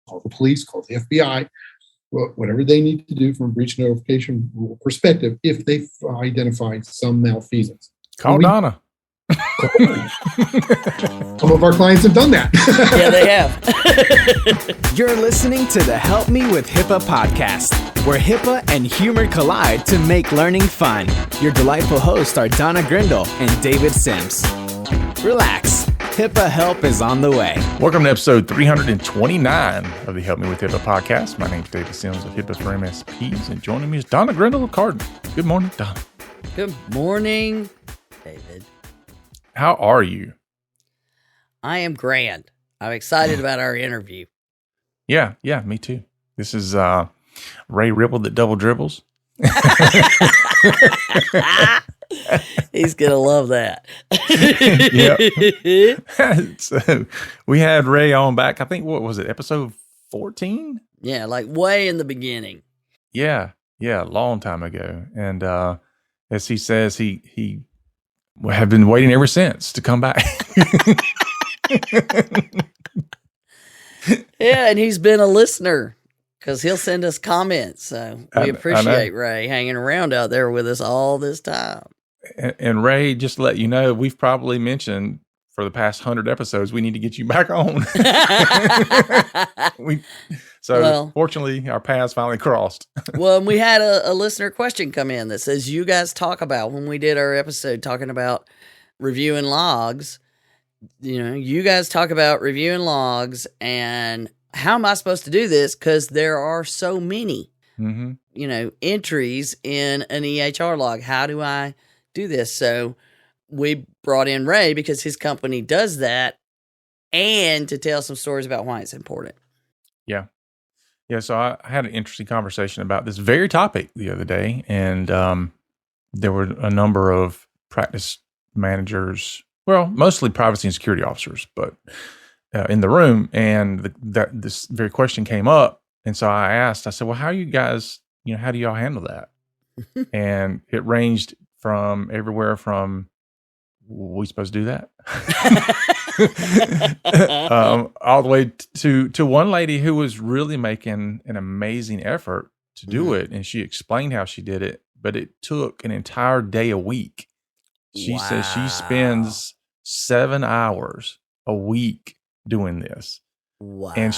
call the police, call the FBI, whatever they need to do from a breach notification rule perspective if they identify some malfeasance. Call Donna. Some of our clients have done that. Yeah, they have. You're listening to the Help Me with HIPAA podcast, where HIPAA and humor collide to make learning fun. Your delightful hosts are Donna Grindle and David Sims. Relax. HIPAA help is on the way. Welcome to episode 329 of the Help Me with HIPAA podcast. My name is David Sims of HIPAA for MSPs, and joining me is Donna Grindle of Cardin. Good morning, Donna. Good morning, David. How are you? I am grand. I'm excited about our interview. Yeah, me too. This is Ray Ribble that double dribbles. He's going to love that. Yep. So we had Ray on back, I think, what was it, episode 14? Yeah, like way in the beginning. Yeah, a long time ago. And as he says, he have been waiting ever since to come back. Yeah, and he's been a listener because he'll send us comments. So we appreciate Ray hanging around out there with us all this time. And Ray, just to let you know, we've probably mentioned for the past 100 episodes, we need to get you back on. Fortunately, our paths finally crossed. Well, we had a listener question come in that says, you guys talk about, when we did our episode talking about reviewing logs, you guys talk about reviewing logs and how am I supposed to do this? Because there are so many, entries in an EHR log. How do I do this? So we brought in Ray because his company does that and to tell some stories about why it's important. Yeah, so I had an interesting conversation about this very topic the other day, and there were a number of practice managers, well, mostly privacy and security officers, but in the room, and this very question came up, and so I said, well, how you guys, how do y'all handle that? And it ranged from everywhere from, we supposed to do that? All the way to one lady who was really making an amazing effort to do it. And she explained how she did it, but it took an entire day a week. She says she spends 7 hours a week doing this. Wow. And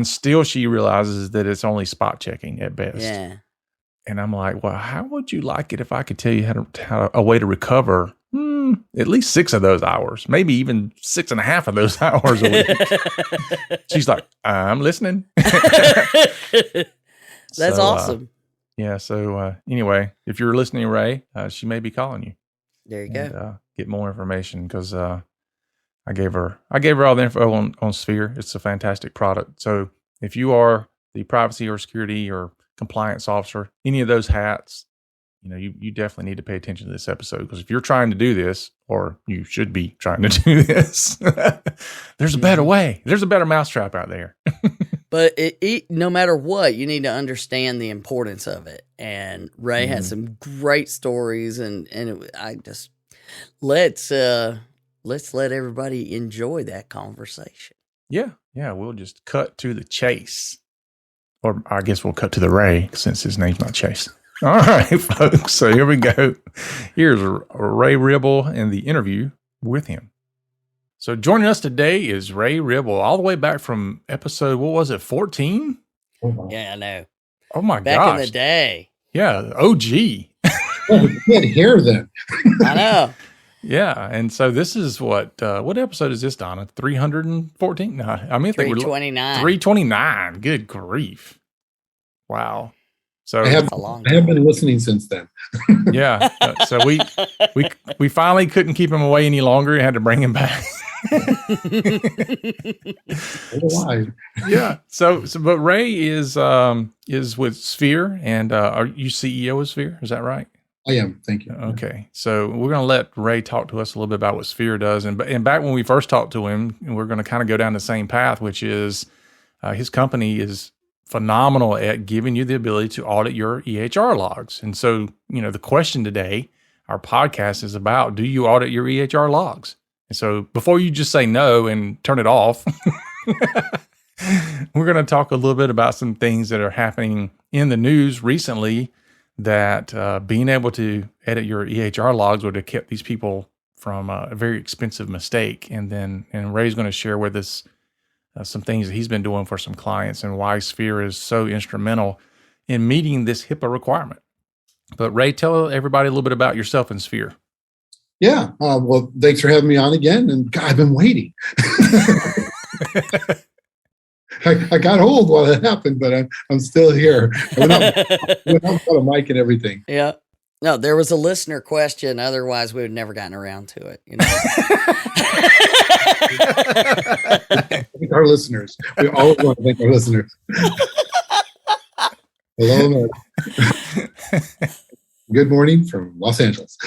still she realizes that it's only spot checking at best. Yeah. And I'm like, well, how would you like it if I could tell you how a way to recover at least 6 of those hours, maybe even 6.5 of those hours a week? She's like, I'm listening. That's awesome. So anyway, if you're listening, Ray, she may be calling you. There you go. Get more information because I gave her all the info on SPHER. It's a fantastic product. So if you are the privacy or security or compliance officer, any of those hats, you definitely need to pay attention to this episode, because if you're trying to do this, or you should be trying to do this, there's a better way. There's a better mousetrap out there. But no matter what, you need to understand the importance of it. And Ray had some great stories, let's let everybody enjoy that conversation. Yeah, we'll just cut to the chase. Or I guess we'll cut to the Ray, since his name's not Chase. All right, folks. So here we go. Here's Ray Ribble and the interview with him. So joining us today is Ray Ribble, all the way back from episode, 14? Yeah, I know. Oh my gosh. Back in the day. Yeah, OG. You had hair then. I know. Yeah, and so this is what episode is this, Donna? 314? No, I mean, 329. 329. Good grief. Wow. So I have been listening since then. Yeah. So we finally couldn't keep him away any longer and had to bring him back. Why? Yeah. So but Ray is with SPHER, and are you CEO of SPHER? Is that right? I am. Thank you. Okay. So we're going to let Ray talk to us a little bit about what SPHER does. And back when we first talked to him, we're going to kind of go down the same path, which is his company is phenomenal at giving you the ability to audit your EHR logs. And so, the question today, our podcast is about, do you audit your EHR logs? And so before you just say no and turn it off, We're going to talk a little bit about some things that are happening in the news recently that being able to edit your EHR logs would have kept these people from a very expensive mistake. And Ray's going to share with us some things that he's been doing for some clients and why SPHER is so instrumental in meeting this HIPAA requirement. But Ray, tell everybody a little bit about yourself and SPHER. Yeah. Well, thanks for having me on again. And God, I've been waiting. I got old while it happened, but I'm still here. I went out a mic and everything. Yeah. No, there was a listener question. Otherwise, we would never gotten around to it. You know? Thank our listeners. We always want to thank our listeners. Hello, America. Good morning from Los Angeles.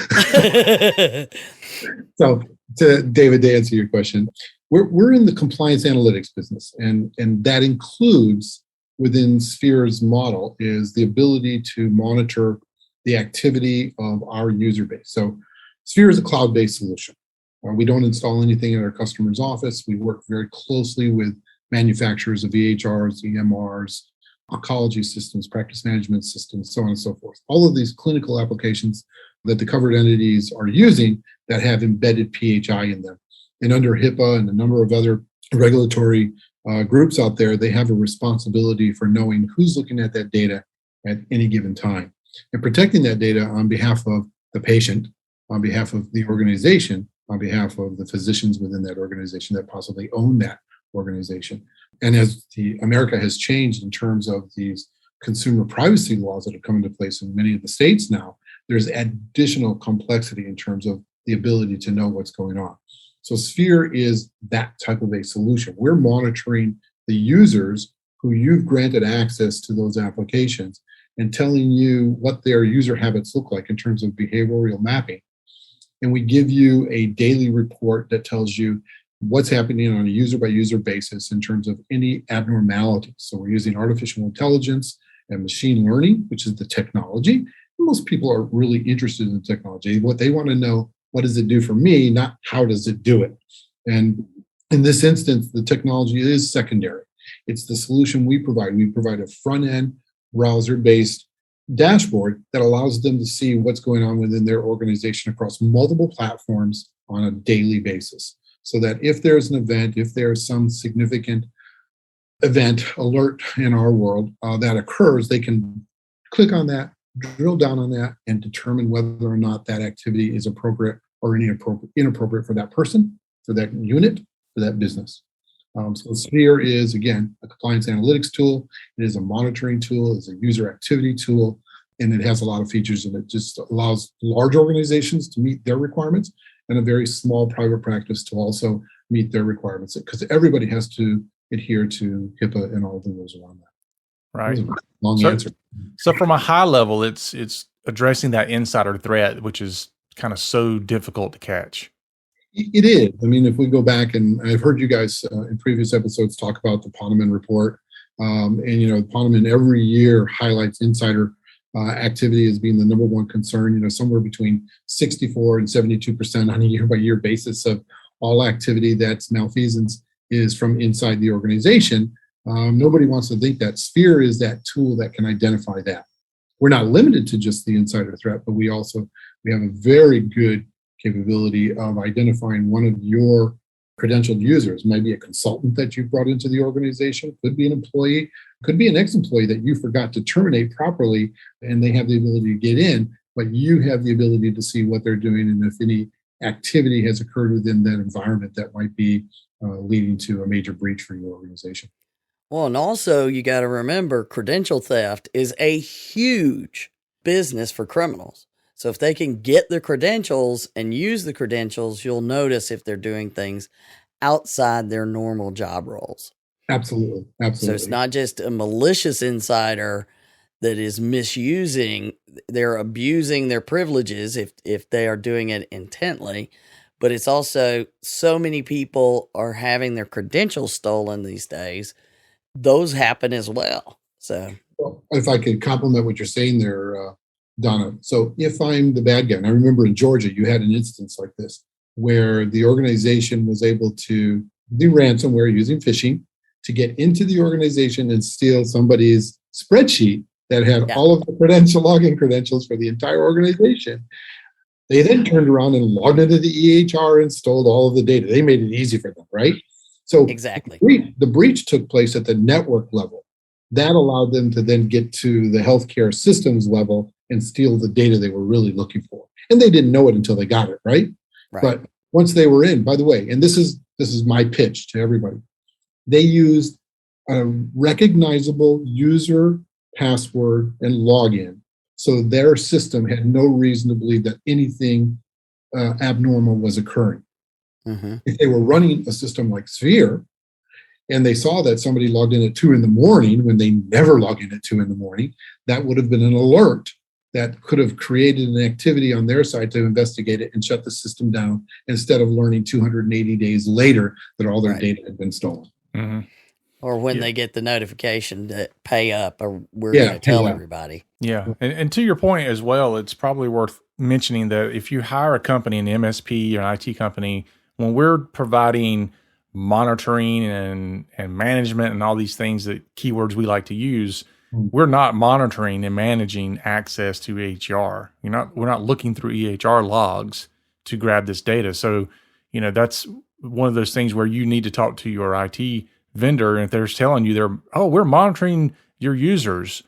So, to David, to answer your question, we're in the compliance analytics business, and that includes within SPHER's model is the ability to monitor the activity of our user base. So SPHER is a cloud-based solution. We don't install anything in our customer's office. We work very closely with manufacturers of EHRs, EMRs, oncology systems, practice management systems, so on and so forth. All of these clinical applications that the covered entities are using that have embedded PHI in them. And under HIPAA and a number of other regulatory groups out there, they have a responsibility for knowing who's looking at that data at any given time and protecting that data on behalf of the patient, on behalf of the organization, on behalf of the physicians within that organization that possibly own that organization. And as America has changed in terms of these consumer privacy laws that have come into place in many of the states now, there's additional complexity in terms of the ability to know what's going on. So SPHER is that type of a solution. We're monitoring the users who you've granted access to those applications and telling you what their user habits look like in terms of behavioral mapping. And we give you a daily report that tells you what's happening on a user-by-user basis in terms of any abnormalities. So we're using artificial intelligence and machine learning, which is the technology. Most people are really interested in technology. What they want to know, what does it do for me, not how does it do it? And in this instance, the technology is secondary. It's the solution we provide. We provide a front-end browser-based dashboard that allows them to see what's going on within their organization across multiple platforms on a daily basis. So that if there's an event, if there's some significant event alert in our world that occurs, they can click on that, drill down on that, and determine whether or not that activity is appropriate or inappropriate for that person, for that unit, for that business. So SPHER is, again, a compliance analytics tool. It is a monitoring tool. It's a user activity tool. And it has a lot of features, and it just allows large organizations to meet their requirements and a very small private practice to also meet their requirements, because everybody has to adhere to HIPAA and all the rules around that. Right. Long answer. So from a high level, it's addressing that insider threat, which is kind of so difficult to catch. It is. I mean, if we go back, and I've heard you guys in previous episodes talk about the Ponemon report, and Ponemon every year highlights insider activity as being the number one concern. Somewhere between 64 and 72% on a year-by-year basis of all activity that's malfeasance is from inside the organization. Nobody wants to think that SPHER is that tool that can identify that. We're not limited to just the insider threat, but we have a very good capability of identifying one of your credentialed users. Maybe a consultant that you brought into the organization, could be an employee, could be an ex-employee that you forgot to terminate properly, and they have the ability to get in, but you have the ability to see what they're doing and if any activity has occurred within that environment that might be leading to a major breach for your organization. Well, and also you got to remember, credential theft is a huge business for criminals. So if they can get the credentials and use the credentials, you'll notice if they're doing things outside their normal job roles. Absolutely. So it's not just a malicious insider that is misusing, they're abusing their privileges if they are doing it intently, but it's also so many people are having their credentials stolen these days. Those happen as well. So if I could compliment what you're saying there, Donna. So if I'm the bad guy, and I remember in Georgia, you had an instance like this where the organization was able to do ransomware using phishing to get into the organization and steal somebody's spreadsheet that had Yeah. all of the login credentials for the entire organization. They then turned around and logged into the EHR and stole all of the data. They made it easy for them, right? So Exactly. the breach took place at the network level. That allowed them to then get to the healthcare systems level and steal the data they were really looking for. And they didn't know it until they got it, right? Right. But once they were in, by the way, and this is my pitch to everybody, they used a recognizable user password and login. So their system had no reason to believe that anything abnormal was occurring. Mm-hmm. If they were running a system like SPHER and they saw that somebody logged in at 2 a.m. when they never log in at 2 a.m, that would have been an alert that could have created an activity on their side to investigate it and shut the system down instead of learning 280 days later that all their Right. data had been stolen. Mm-hmm. Or when they get the notification to pay up, or we're going to tell everybody. Yeah. And to your point as well, it's probably worth mentioning that if you hire a company, an MSP or an IT company, when we're providing monitoring and management and all these things, that keywords we like to use, we're not monitoring and managing access to EHR. We're not looking through EHR logs to grab this data. So, that's one of those things where you need to talk to your IT vendor. And if they're telling you we're monitoring your users,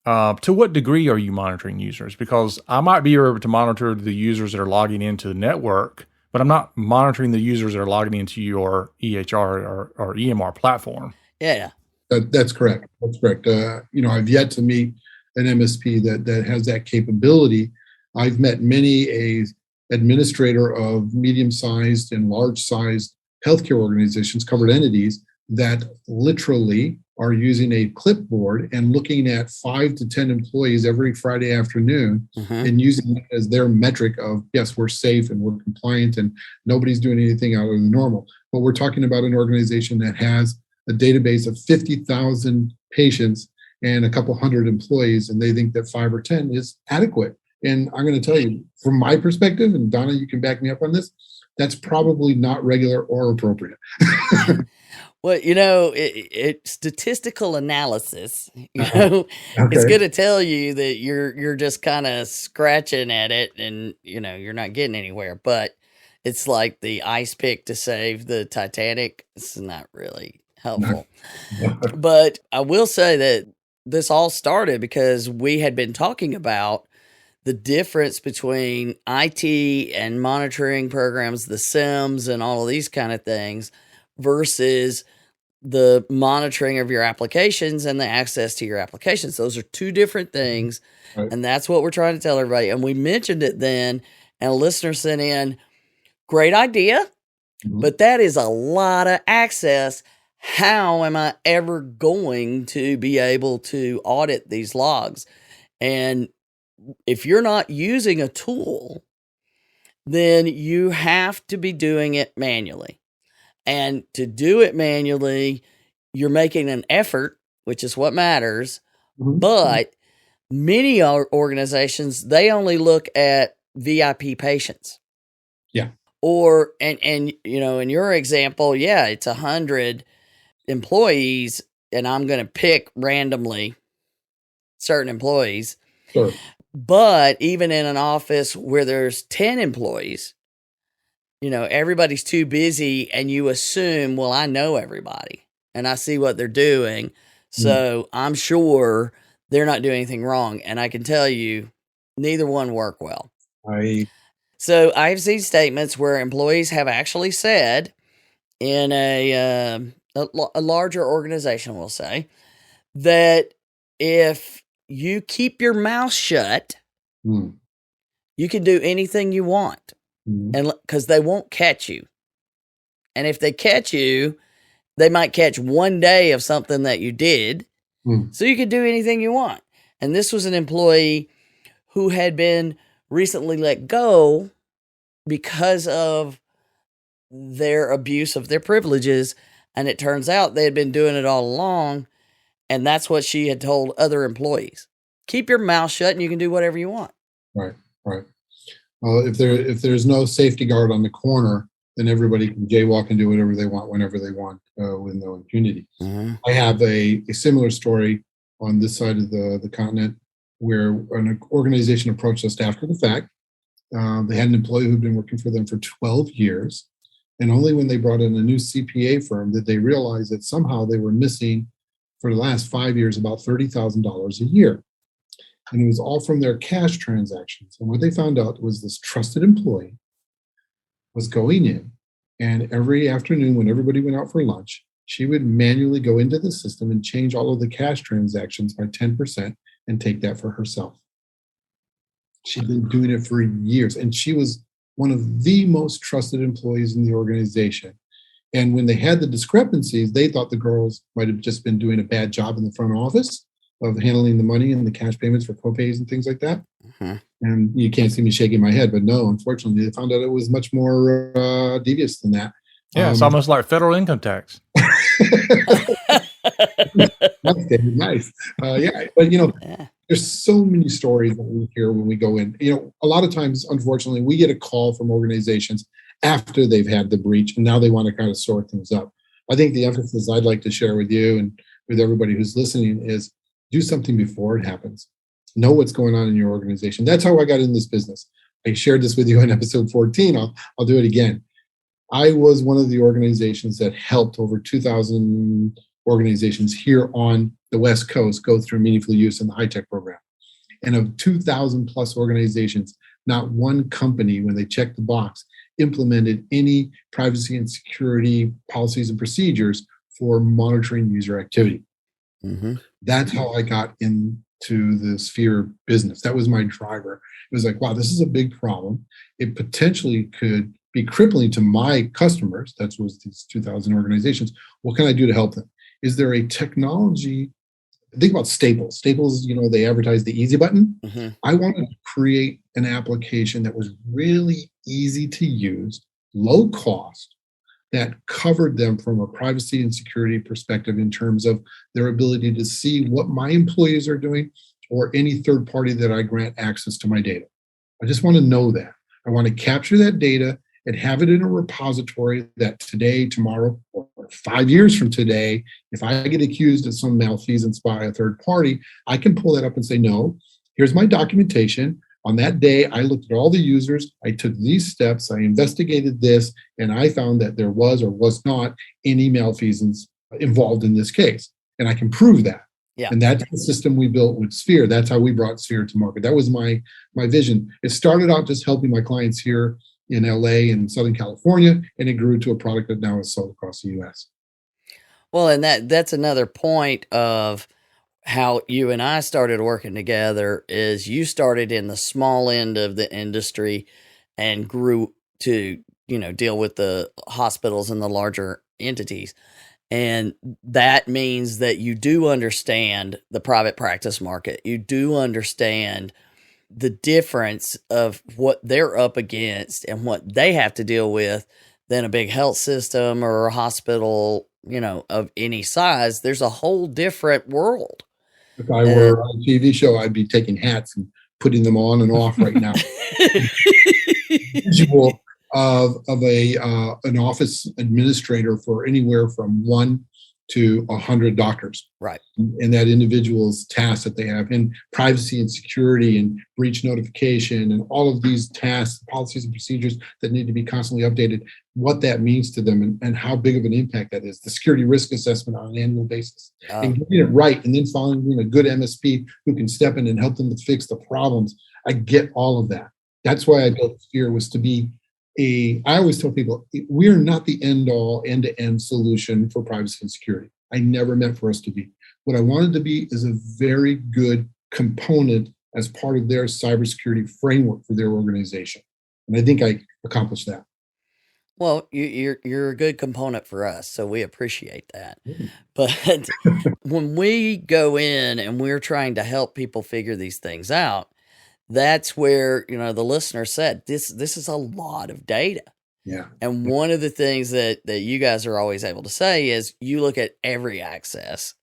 to what degree are you monitoring users? Because I might be able to monitor the users that are logging into the network, but I'm not monitoring the users that are logging into your EHR or EMR platform. Yeah. That's correct. That's correct. I've yet to meet an MSP that has that capability. I've met many administrator of medium-sized and large-sized healthcare organizations, covered entities, that literally are using a clipboard and looking at 5 to 10 employees every Friday afternoon and using that as their metric of, yes, we're safe and we're compliant and nobody's doing anything out of the normal. But we're talking about an organization that has a database of 50,000 patients and a couple hundred employees, and they think that 5 or 10 is adequate. And I'm going to tell you, from my perspective, and Donna, you can back me up on this, that's probably not regular or appropriate. Well, statistical analysis, it's going to tell you that you're just kind of scratching at it and, you're not getting anywhere. But it's like the ice pick to save the Titanic. It's not really helpful. But I will say that this all started because we had been talking about the difference between IT and monitoring programs, the SIMs and all of these kind of things, versus the monitoring of your applications and the access to your applications. Those are two different things. Right. And that's what we're trying to tell everybody. And we mentioned it then, and a listener sent in, great idea, but that is a lot of access. How am I ever going to be able to audit these logs? And if you're not using a tool, then you have to be doing it manually. And to do it manually, you're making an effort, which is what matters. But many organizations, they only look at VIP patients. Yeah. Or, and in your example, it's 100 employees, and I'm going to pick randomly certain employees. Sure. But even in an office where there's 10 employees, everybody's too busy, and you assume, well, I know everybody and I see what they're doing, so I'm sure they're not doing anything wrong. And I can tell you, neither one work well. So I've seen statements where employees have actually said in a larger organization, we'll say, that if you keep your mouth shut, you can do anything you want. And because they won't catch you. And if they catch you, they might catch one day of something that you did. So you can do anything you want. And this was an employee who had been recently let go because of their abuse of their privileges. And it turns out they had been doing it all along. And that's what she had told other employees. Keep your mouth shut and you can do whatever you want. Right. Well, if there's no safety guard on the corner, then everybody can jaywalk and do whatever they want whenever they want with no impunity. I have a similar story on this side of the continent where an organization approached us after the fact. They had an employee who'd been working for them for 12 years. And only when they brought in a new CPA firm did they realize that somehow they were missing for the last 5 years about $30,000 a year. And it was all from their cash transactions. And what they found out was this trusted employee was going in, and every afternoon when everybody went out for lunch, she would manually go into the system and change all of the cash transactions by 10% and take that for herself. She'd been doing it for years, and she was one of the most trusted employees in the organization. And when they had the discrepancies, they thought the girls might have just been doing a bad job in the front office of handling the money and the cash payments for copays and things like that. And you can't see me shaking my head, but no, unfortunately, they found out it was much more devious than that. Yeah, it's almost like federal income tax. Nice, David, nice. Yeah, but there's so many stories that we hear when we go in. A lot of times, unfortunately, we get a call from organizations after they've had the breach, and now they want to kind of sort things up. I think the emphasis I'd like to share with you and with everybody who's listening is do something before it happens. Know what's going on in your organization. That's how I got in this business. I shared this with you in episode 14. I'll do it again. I was one of the organizations that helped over 2,000 organizations here on the West Coast go through meaningful use in the high-tech program. And of 2,000 plus organizations, not one company, when they checked the box, implemented any privacy and security policies and procedures for monitoring user activity. That's how I got into the SPHER business. That was my driver. It was like, wow, this is a big problem. It potentially could be crippling to my customers. That was these 2,000 organizations. What can I do to help them? Is there a technology? Think about Staples. Staples, they advertise the easy button. I wanted to create an application that was really easy to use, low cost, that covered them from a privacy and security perspective in terms of their ability to see what my employees are doing or any third party that I grant access to my data. I just want to know that. I want to capture that data and have it in a repository that today, tomorrow, or 5 years from today, if I get accused of some malfeasance by a third party, I can pull that up and say, no, here's my documentation. On that day, I looked at all the users, I took these steps, I investigated this, and I found that there was or was not any malfeasance involved in this case. And I can prove that. Yeah. And that's the system we built with SPHER. That's how we brought SPHER to market. That was my vision. It started out just helping my clients here in LA and Southern California, and it grew to a product that now is sold across the US. Well, and that's another point of how you and I started working together is you started in the small end of the industry and grew to, deal with the hospitals and the larger entities. And that means that you do understand the private practice market. You do understand the difference of what they're up against and what they have to deal with than a big health system or a hospital, of any size. There's a whole different world. If I were on a TV show, I'd be taking hats and putting them on and off right now. Visual of an office administrator for anywhere from 1 to 100 doctors. Right. And that individual's tasks that they have in privacy and security and breach notification and all of these tasks, policies and procedures that need to be constantly updated, what that means to them and how big of an impact that is, the security risk assessment on an annual basis, and getting it right, and then finding a good MSP who can step in and help them to fix the problems. I get all of that. That's why I built SPHER, was to be I always tell people, we're not the end-all, end-to-end solution for privacy and security. I never meant for us to be. What I wanted to be is a very good component as part of their cybersecurity framework for their organization. And I think I accomplished that. Well, you're a good component for us, so we appreciate that. But when we go in and we're trying to help people figure these things out, that's where, the listener said, this is a lot of data. Yeah. And one of the things that you guys are always able to say is you look at every access,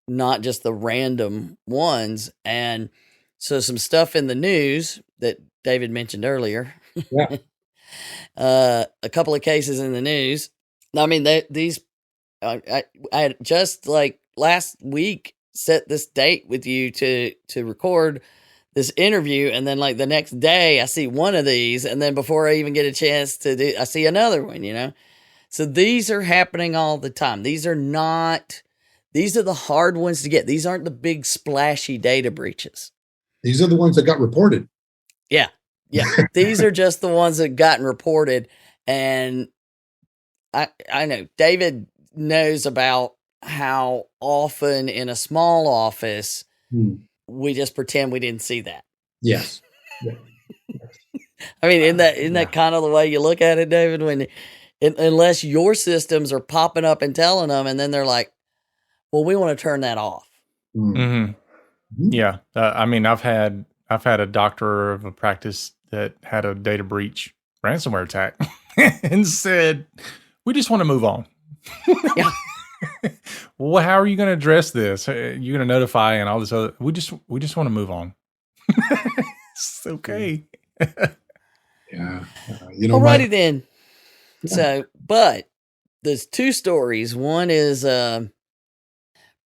not just the random ones. And so some stuff in the news that David mentioned earlier. Yeah. a couple of cases in the news. I mean, I had just like last week set this date with you to record this interview, and then like the next day I see one of these, and then before I even get a chance to do, I see another one, So these are happening all the time. These are the hard ones to get. These aren't the big splashy data breaches. These are the ones that got reported. Yeah. These are just the ones that gotten reported. And I know David knows about how often in a small office we just pretend we didn't see that. Yes. Yeah. I mean, isn't that kind of the way you look at it, David? When unless your systems are popping up and telling them, and then they're like, "Well, we want to turn that off." Mm-hmm. Yeah, I mean, I've had a doctor of a practice that had a data breach ransomware attack and said, "We just want to move on." Yeah. Well, how are you going to address this? You're going to notify and all this other. We just want to move on. It's okay. Yeah. Alrighty then. Yeah. So, but there's two stories. One is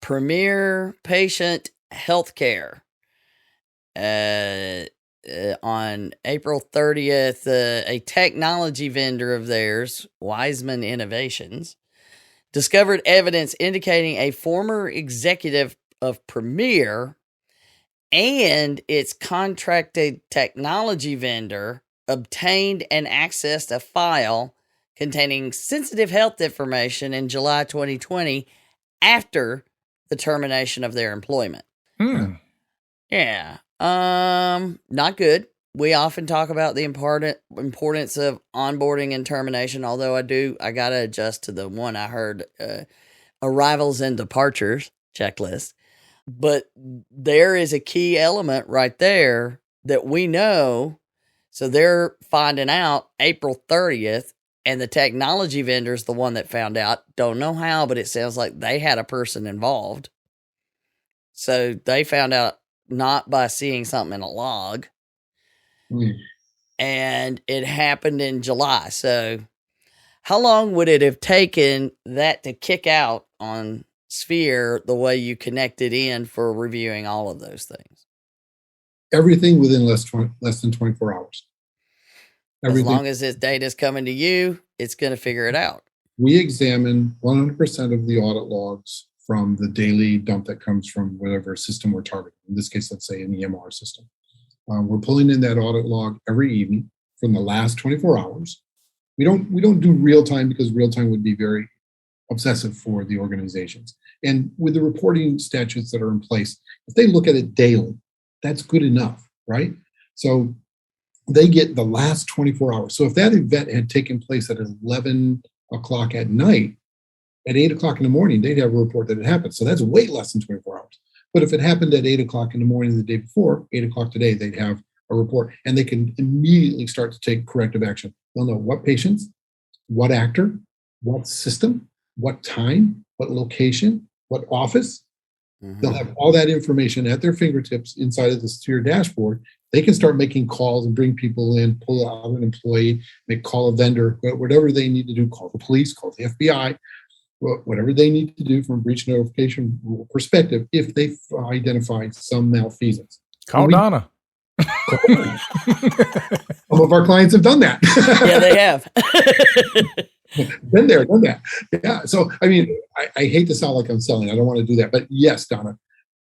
Premier Patient Healthcare. On April 30th, a technology vendor of theirs, Wiseman Innovations, discovered evidence indicating a former executive of Premier and its contracted technology vendor obtained and accessed a file containing sensitive health information in July 2020 after the termination of their employment. Yeah. Not good. We often talk about the importance of onboarding and termination, although I got to adjust to the one I heard, arrivals and departures checklist. But there is a key element right there that we know. So they're finding out April 30th, and the technology vendor's the one that found out. Don't know how, but it sounds like they had a person involved. So they found out not by seeing something in a log. And it happened in July. So how long would it have taken that to kick out on SPHER the way you connected in for reviewing all of those things? Everything within less than 24 hours. Everything. As long as this data is coming to you, it's going to figure it out. We examine 100% of the audit logs from the daily dump that comes from whatever system we're targeting. In this case, let's say an EMR system. We're pulling in that audit log every evening from the last 24 hours. We don't do real time because real time would be very obsessive for the organizations. And with the reporting statutes that are in place, if they look at it daily, that's good enough, right? So they get the last 24 hours. So if that event had taken place at 11 o'clock at night, at 8 o'clock in the morning, they'd have a report that it happened. So that's way less than 24 hours. But if it happened at 8 o'clock in the morning the day before, 8 o'clock today, they'd have a report, and they can immediately start to take corrective action. They'll know what patients, what actor, what system, what time, what location, what office. Mm-hmm. They'll have all that information at their fingertips inside of the SPHER dashboard. They can start making calls and bring people in, pull out an employee, call a vendor, whatever they need to do, call the police, call the FBI, whatever they need to do from a breach notification rule perspective if they identify some malfeasance. Call Donna. Some of our clients have done that. Yeah, they have. Been there, done that. Yeah. So, I mean, I hate to sound like I'm selling. I don't want to do that. But yes, Donna,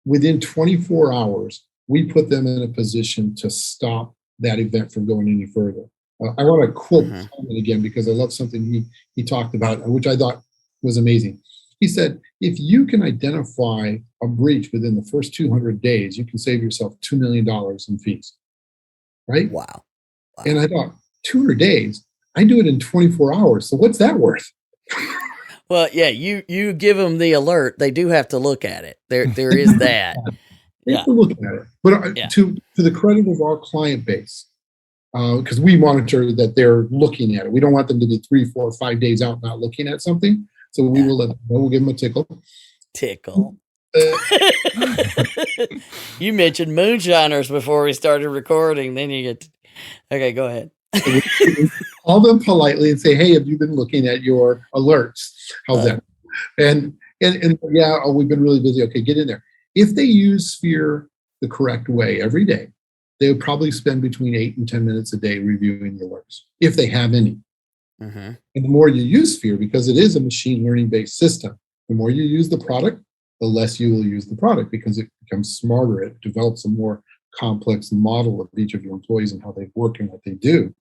within 24 hours, we put them in a position to stop that event from going any further. I want to quote Simon again because I love something he talked about, which I thought was amazing. He said, if you can identify a breach within the first 200 days, you can save yourself $2 million in fees. Right? Wow. And I thought, 200 days? I do it in 24 hours. So what's that worth? Well, yeah, you give them the alert. They do have to look at it. There is that. They have to look at it. But to the credit of our client base, because we monitor that they're looking at it. We don't want them to be 3, 4, 5 days out not looking at something. So we will let them know. We'll give them a tickle. Tickle. You mentioned moonshiners before we started recording. Then you get okay, go ahead. So we call them politely and say, hey, have you been looking at your alerts? How's that? And yeah, oh, we've been really busy. Okay, get in there. If they use SPHER the correct way every day, they would probably spend between 8 and 10 minutes a day reviewing the alerts, if they have any. Mm-hmm. And the more you use SPHER, because it is a machine learning based system, the more you use the product, the less you will use the product because it becomes smarter. It develops a more complex model of each of your employees and how they work and what they do.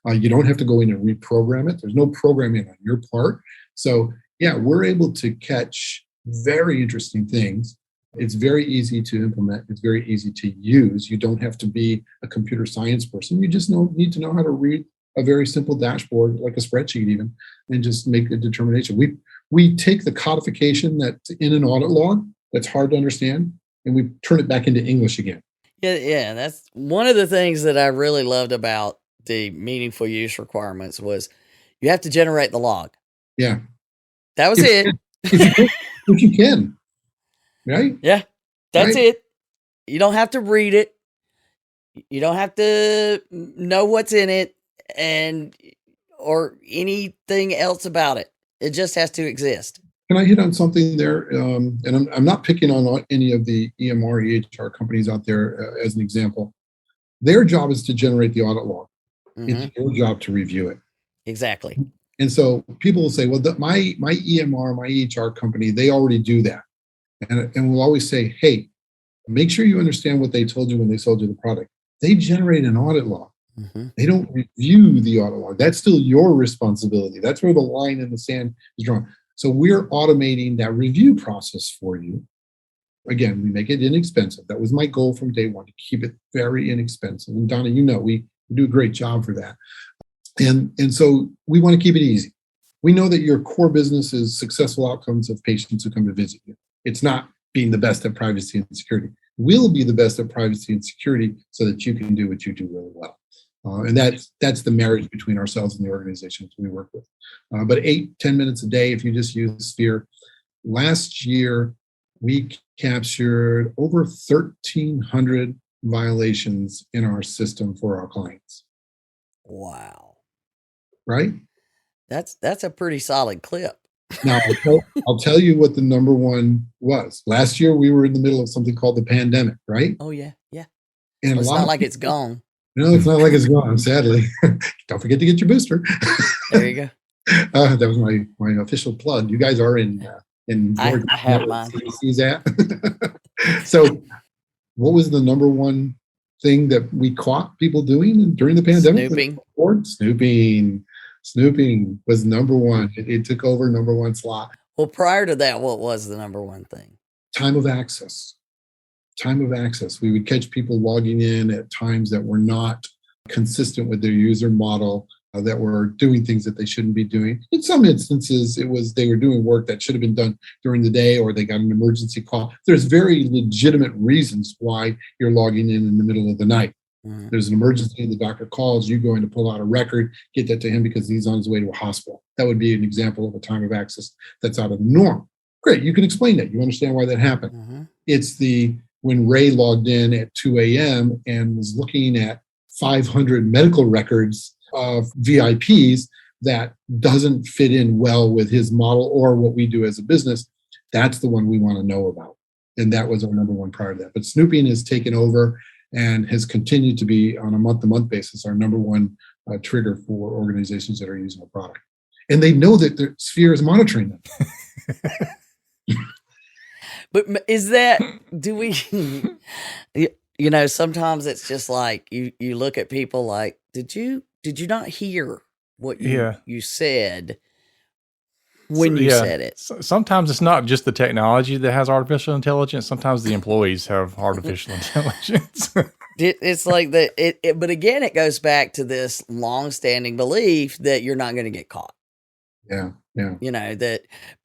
You don't have to go in and reprogram it. There's no programming on your part. So yeah, we're able to catch very interesting things. It's very easy to implement. It's very easy to use. You don't have to be a computer science person. You just need to know how to read a very simple dashboard, like a spreadsheet even, and just make a determination. We take the codification that's in an audit log that's hard to understand, and we turn it back into English again. Yeah, that's one of the things that I really loved about the meaningful use requirements was you have to generate the log. Yeah. That was it. If you can. Right? Yeah, that's right? it. You don't have to read it. You don't have to know what's in it or anything else about it. It just has to exist. Can I hit on something there? And I'm not picking on any of the EMR, EHR companies out there as an example. Their job is to generate the audit log. Mm-hmm. It's your job to review it. Exactly. And so people will say, well, my EMR, my EHR company, they already do that. And we'll always say, hey, make sure you understand what they told you when they sold you the product. They generate an audit log. Mm-hmm. They don't review the audit log. That's still your responsibility. That's where the line in the sand is drawn. So we're automating that review process for you. Again, we make it inexpensive. That was my goal from day one, to keep it very inexpensive. And Donna, we do a great job for that. And so we want to keep it easy. We know that your core business is successful outcomes of patients who come to visit you. It's not being the best at privacy and security. We'll be the best at privacy and security so that you can do what you do really well. And that's the marriage between ourselves and the organizations we work with. But 8-10 minutes a day, if you just use SPHER. Last year, we captured over 1,300 violations in our system for our clients. Wow. Right? That's a pretty solid clip. Now, I'll tell you what the number one was. Last year, we were in the middle of something called the pandemic, right? Oh, yeah. And it's not like it's gone. No, it's not like it's gone, sadly. Don't forget to get your booster. There you go. That was my official plug. You guys are in Georgia. I have mine. So what was the number one thing that we caught people doing during the pandemic? Snooping was number one. It took over number one slot. Well, prior to that, what was the number one thing? Time of access. We would catch people logging in at times that were not consistent with their user model, that were doing things that they shouldn't be doing. In some instances, they were doing work that should have been done during the day, or they got an emergency call. There's very legitimate reasons why you're logging in the middle of the night. Mm-hmm. There's an emergency, the doctor calls, you going to pull out a record, get that to him because he's on his way to a hospital. That would be an example of a time of access that's out of the norm. Great, you can explain that. You understand why that happened. Mm-hmm. It's when Ray logged in at 2 a.m. and was looking at 500 medical records of VIPs that doesn't fit in well with his model or what we do as a business. That's the one we want to know about. And that was our number one prior to that. But snooping has taken over and has continued to be, on a month-to-month basis, our number one trigger for organizations that are using the product. And they know that their SPHER is monitoring them. But sometimes it's just like you look at people like, did you not hear what you said when you said it? Sometimes it's not just the technology that has artificial intelligence. Sometimes the employees have artificial intelligence. It's like that. But again, it goes back to this long-standing belief that you're not going to get caught. Yeah.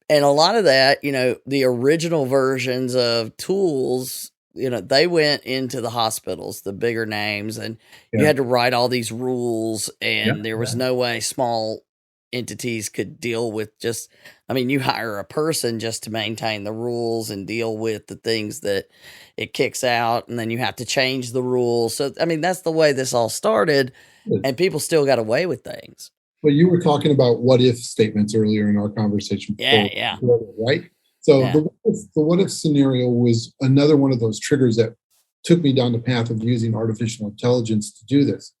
And a lot of that, the original versions of tools, they went into the hospitals, the bigger names, and you had to write all these rules, and there was no way small entities could deal with just, I mean, you hire a person just to maintain the rules and deal with the things that it kicks out, and then you have to change the rules. So, I mean, that's the way this all started, and people still got away with things. Well, you were talking about what if statements earlier in our conversation. Yeah. Right? So the what if scenario was another one of those triggers that took me down the path of using artificial intelligence to do this.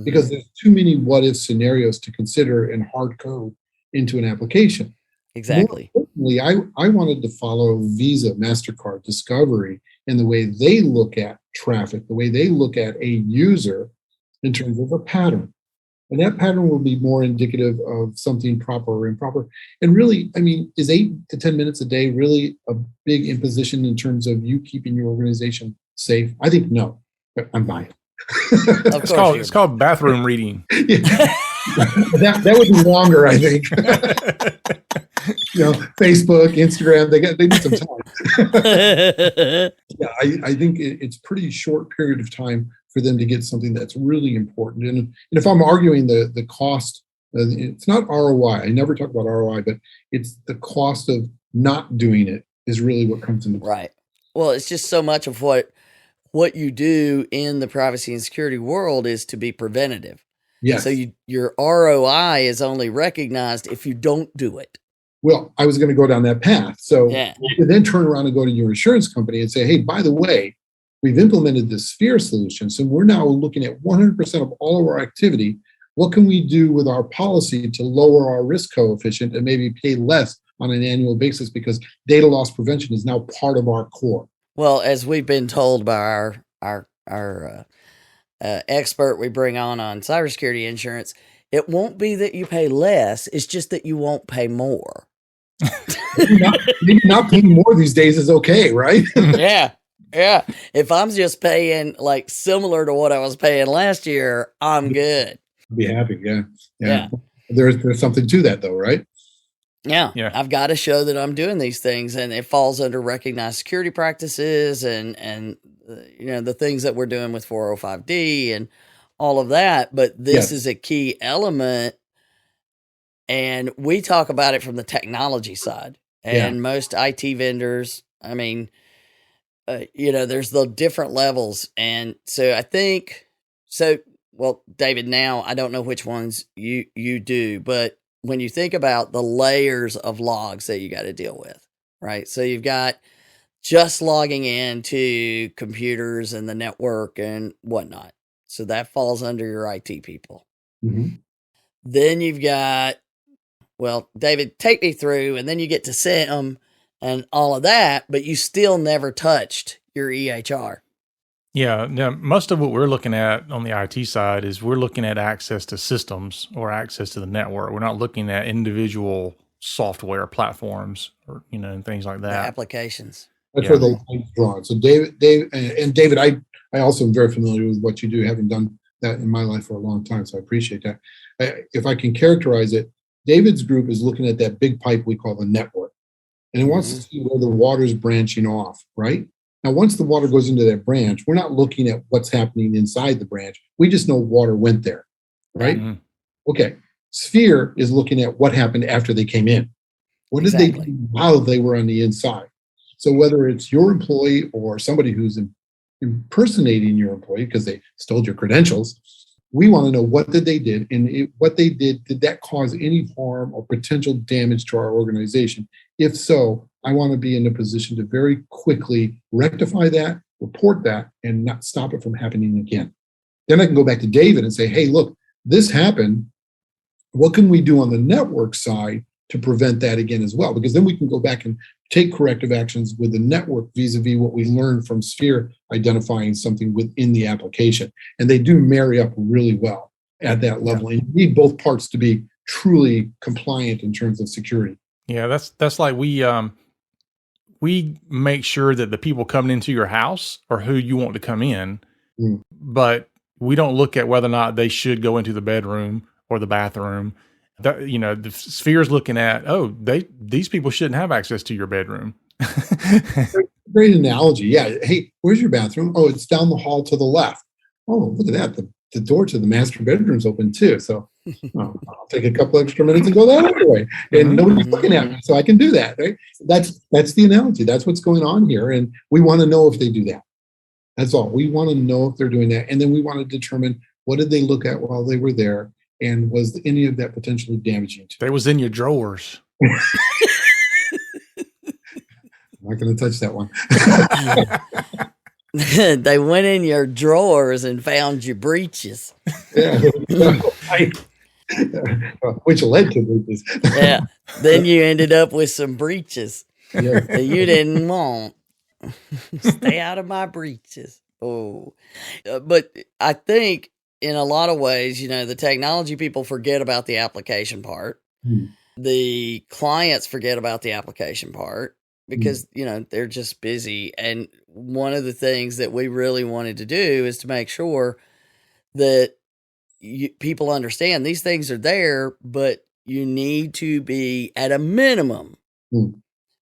Because there's too many what if scenarios to consider and hard code into an application. Exactly. More importantly, I wanted to follow Visa, MasterCard, Discovery in the way they look at traffic, the way they look at a user in terms of a pattern. And that pattern will be more indicative of something proper or improper. And really, I mean, is 8 to 10 minutes a day really a big imposition in terms of you keeping your organization safe? I think no, but I'm buying. It's called bathroom reading. Yeah. that would be longer, I think. Facebook, Instagram, they need some time. I think it's pretty short period of time for them to get something that's really important. And if I'm arguing the cost, it's not ROI. I never talk about ROI, but it's the cost of not doing it is really what comes into play. Right. Well, it's just so much of what you do in the privacy and security world is to be preventative. Yes. So your ROI is only recognized if you don't do it. Well, I was going to go down that path. So you then turn around and go to your insurance company and say, hey, by the way, we've implemented this SPHER solution. So we're now looking at 100% of all of our activity. What can we do with our policy to lower our risk coefficient and maybe pay less on an annual basis, because data loss prevention is now part of our core. Well, as we've been told by our expert we bring on cybersecurity insurance, it won't be that you pay less. It's just that you won't pay more. maybe not paying more these days is okay, right? Yeah. If I'm just paying like similar to what I was paying last year, I'm good. I'll be happy. Yeah. There's something to that though, right? Yeah. I've got to show that I'm doing these things, and it falls under recognized security practices and the things that we're doing with 405D and all of that. But this is a key element, and we talk about it from the technology side. And most IT vendors, I mean, there's the different levels. And so I think, David, now I don't know which ones you do, but when you think about the layers of logs that you got to deal with, right? So you've got just logging into computers and the network and whatnot. So that falls under your IT people. Mm-hmm. Then you've got, David, take me through, and then you get to SIM and all of that, but you still never touched your EHR. Yeah. Now, most of what we're looking at on the IT side is we're looking at access to systems or access to the network. We're not looking at individual software platforms or, and things like that. The applications. That's where the line's drawn. So David, I also am very familiar with what you do, having done that in my life for a long time. So I appreciate that. If I can characterize it, David's group is looking at that big pipe we call the network. And it wants to see where the water's branching off, right? Now, once the water goes into that branch, we're not looking at what's happening inside the branch. We just know water went there, right? Mm-hmm. Okay. SPHER is looking at what happened after they came in. What did they do while they were on the inside? So whether it's your employee or somebody who's impersonating your employee because they stole your credentials, we want to know what did they did, and what they did that cause any harm or potential damage to our organization? If so, I want to be in a position to very quickly rectify that, report that, and not stop it from happening again. Then I can go back to David and say, hey, look, this happened. What can we do on the network side to prevent that again as well? Because then we can go back and take corrective actions with the network vis-a-vis what we learned from SPHER identifying something within the application. And they do marry up really well at that level. And you need both parts to be truly compliant in terms of security. Yeah, that's like we make sure that the people coming into your house are who you want to come in, but we don't look at whether or not they should go into the bedroom or the bathroom. The SPHER's looking at, these people shouldn't have access to your bedroom. Great analogy. Yeah. Hey, where's your bathroom? It's down the hall to the left. Oh, look at that. The door to the master bedroom's open too. So Well, I'll take a couple extra minutes and go that other way. And nobody's looking at me, so I can do that, right? That's the analogy. That's what's going on here. And we want to know if they do that. That's all. We want to know if they're doing that. And then we want to determine what did they look at while they were there, and was any of that potentially damaging to them? They was in your drawers. I'm not going to touch that one. They went in your drawers and found your breeches. Yeah. Which led to breaches. Yeah. Then you ended up with some breeches Yeah. that you didn't want. Stay out of my breeches. Oh, but I think in a lot of ways, the technology people forget about the application part. The clients forget about the application part because, they're just busy. And one of the things that we really wanted to do is to make sure that people understand these things are there, but you need to be at a minimum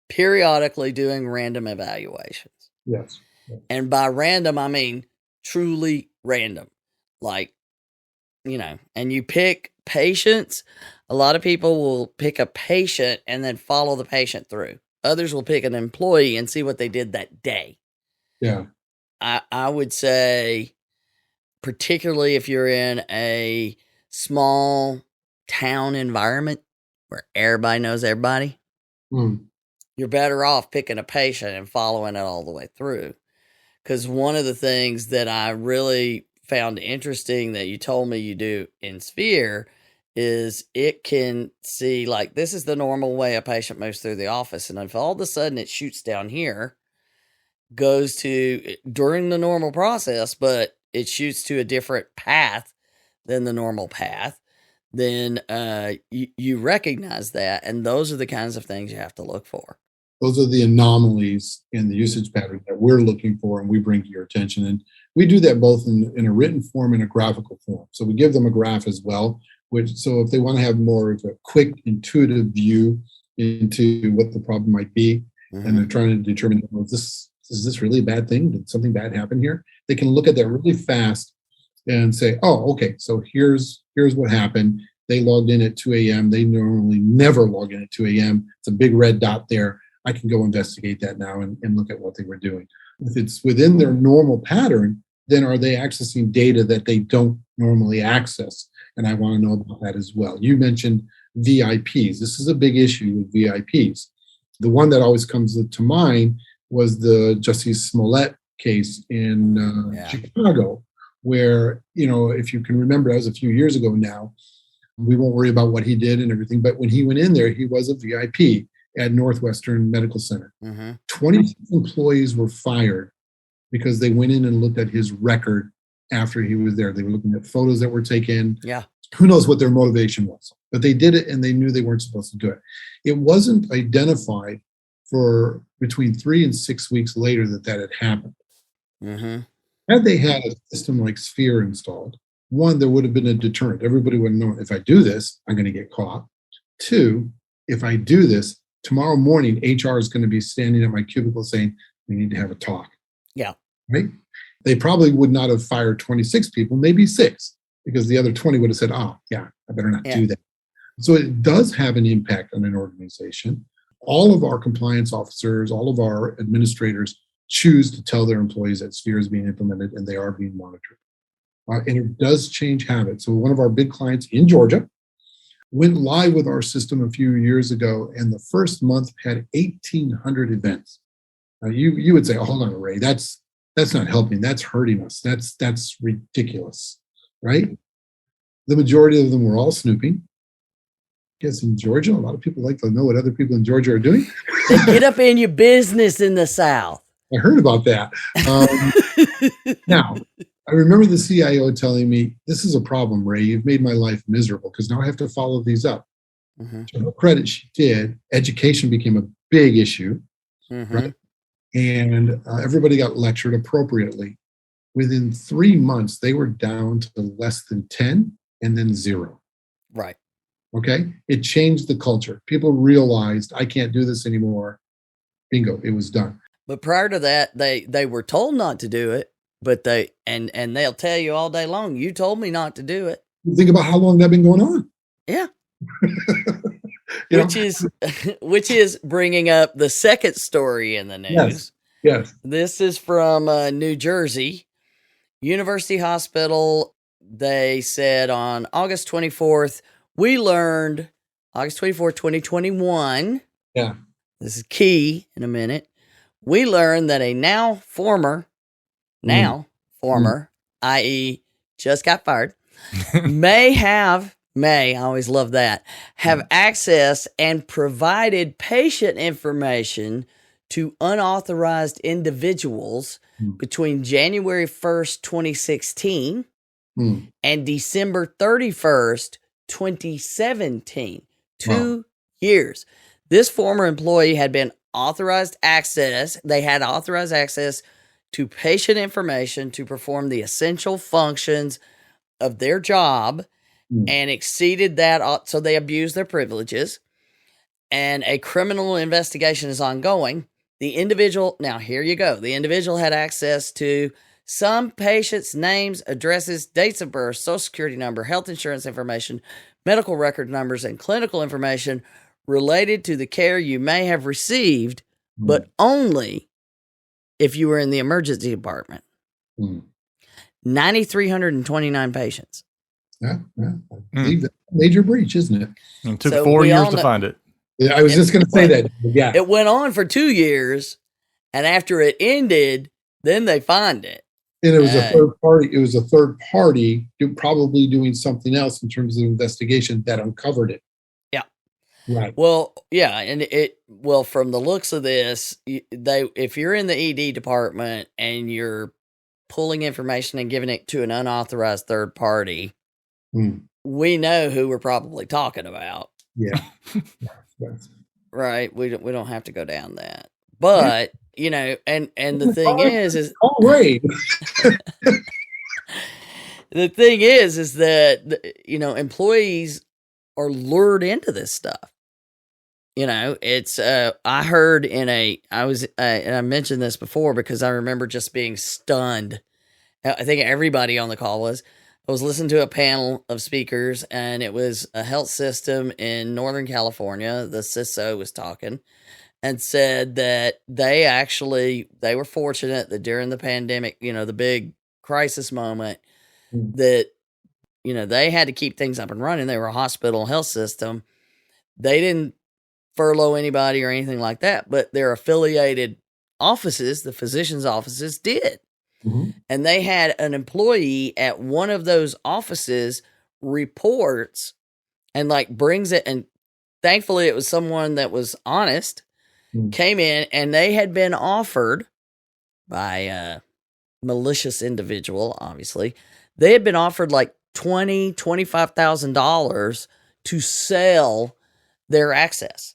periodically doing random evaluations. Yes. And by random, I mean truly random. Like, and you pick patients. A lot of people will pick a patient and then follow the patient through. Others will pick an employee and see what they did that day. Yeah. I would say, particularly if you're in a small town environment where everybody knows everybody, you're better off picking a patient and following it all the way through. Because one of the things that I really found interesting that you told me you do in SPHER is it can see, like, this is the normal way a patient moves through the office. And if all of a sudden it shoots down here, goes to during the normal process, but it shoots to a different path than the normal path, then you recognize that. And those are the kinds of things you have to look for. Those are the anomalies in the usage pattern that we're looking for and we bring to your attention. And we do that both in a written form and a graphical form. So we give them a graph as well, so if they want to have more of a quick, intuitive view into what the problem might be, and they're trying to determine, is this really a bad thing? Did something bad happen here? They can look at that really fast and say, oh, okay, so here's what happened. They logged in at 2 a.m. They normally never log in at 2 a.m. It's a big red dot there. I can go investigate that now and look at what they were doing. If it's within their normal pattern, then are they accessing data that they don't normally access? And I want to know about that as well. You mentioned VIPs. This is a big issue with VIPs. The one that always comes to mind was the Justice Smollett case in Chicago, where, if you can remember, that was a few years ago now. We won't worry about what he did and everything, but when he went in there, he was a VIP at Northwestern Medical Center. 26 employees were fired because they went in and looked at his record after he was there. They were looking at photos that were taken. Yeah. Who knows what their motivation was, but they did it and they knew they weren't supposed to do it. It wasn't identified for between 3 and 6 weeks later that had happened. Had they had a system like SPHER installed, one, there would have been a deterrent. Everybody would have known, if I do this, I'm going to get caught. 2, if I do this, tomorrow morning, HR is going to be standing at my cubicle saying, we need to have a talk. Yeah. Right? They probably would not have fired 26 people, maybe 6, because the other 20 would have said, I better not do that. So it does have an impact on an organization. All of our compliance officers, all of our administrators choose to tell their employees that SPHER is being implemented and they are being monitored. And it does change habits. So one of our big clients in Georgia went live with our system a few years ago, and the first month had 1,800 events. Now you would say, oh, hold on, Ray, that's not helping. That's hurting us. That's ridiculous, right? The majority of them were all snooping. Because in Georgia, a lot of people like to know what other people in Georgia are doing. They get up in your business in the South. I heard about that. Now, I remember the CIO telling me, this is a problem, Ray. You've made my life miserable because now I have to follow these up. To her credit, she did. Education became a big issue. Right? And everybody got lectured appropriately. Within 3 months, they were down to less than 10 and then 0. Right. Okay? It changed the culture. People realized, I can't do this anymore. Bingo, it was done. But prior to that, they were told not to do it, but and they'll tell you all day long, you told me not to do it. Think about how long that's been going on. Yeah. Which is bringing up the second story in the news. Yes. This is from New Jersey. University Hospital, they said on August 24th, August 24th, 2021. Yeah. This is key in a minute. We learned that a now former, i.e. just got fired, I always love that, have access and provided patient information to unauthorized individuals between January 1st, 2016 and December 31st, 2017. 2 years. This former employee had been authorized access. They had authorized access to patient information to perform the essential functions of their job and exceeded that. So they abused their privileges, and a criminal investigation is ongoing. The individual, now here you go. The individual had access to some patients' names, addresses, dates of birth, social security number, health insurance information, medical record numbers, and clinical information related to the care you may have received, but only if you were in the emergency department. 9,329 patients. Yeah. I believe that's a major breach, isn't it? It took 4 years to find it. Yeah, I was just going to say that. Yeah. It went on for 2 years, and after it ended, then they find it. And it was a third party. It was a third party probably doing something else in terms of investigation that uncovered it. Yeah. Right. Well, yeah, and from the looks of this, if you're in the ED department and you're pulling information and giving it to an unauthorized third party, we know who we're probably talking about. Yeah. Yes. Right. We don't have to go down that. But, and the thing is Ray. The thing is that, employees are lured into this stuff. It's, I heard and I mentioned this before because I remember just being stunned. I think everybody on the call was. I was listening to a panel of speakers, and it was a health system in Northern California. The CISO was talking and said that they were fortunate that during the pandemic, the big crisis moment, that, they had to keep things up and running. They were a hospital health system. They didn't furlough anybody or anything like that, but their affiliated offices, the physicians' offices, did. And they had an employee at one of those offices reports and brings it. And thankfully it was someone that was honest, came in, and they had been offered by a malicious individual. Obviously they had been offered $25,000 to sell their access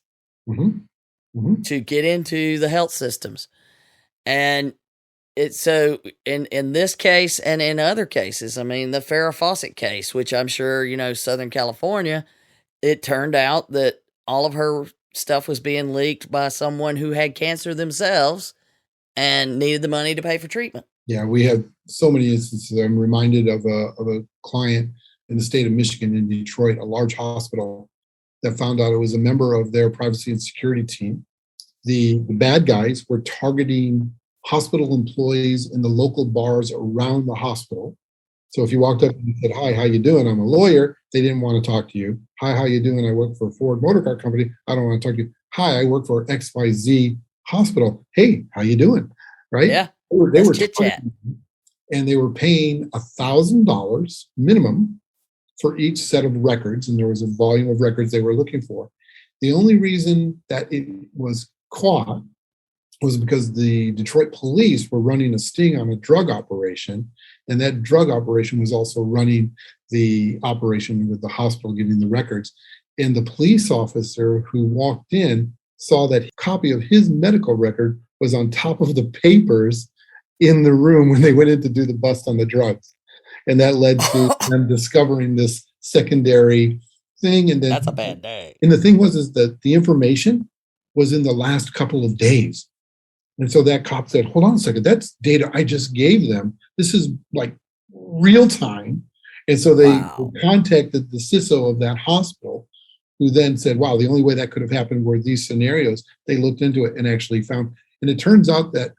to get into the health systems. And it's so in this case and in other cases, the Farrah Fawcett case, which I'm sure, Southern California, it turned out that all of her stuff was being leaked by someone who had cancer themselves and needed the money to pay for treatment. Yeah, we have so many instances. I'm reminded of a client in the state of Michigan in Detroit, a large hospital, that found out it was a member of their privacy and security team. The bad guys were targeting hospital employees in the local bars around the hospital. So if you walked up and said, "Hi, how you doing? I'm a lawyer," they didn't want to talk to you. "Hi, how you doing? I work for Ford Motor Car Company. I don't want to talk to you." "Hi, I work for XYZ Hospital. Hey, how you doing?" Right? Yeah. They were chit-chat. And they were paying $1,000 minimum for each set of records, and there was a volume of records they were looking for. The only reason that it was caught was because the Detroit police were running a sting on a drug operation, and that drug operation was also running the operation with the hospital getting the records. And the police officer who walked in saw that a copy of his medical record was on top of the papers in the room when they went in to do the bust on the drugs. And that led to them discovering this secondary thing. And then that's a bad day. And the thing is that the information was in the last couple of days. And so that cop said, "Hold on a second, that's data I just gave them. This is real time. And so they Wow. contacted the CISO of that hospital, who then said, wow, the only way that could have happened were these scenarios. They looked into it and actually found, and it turns out that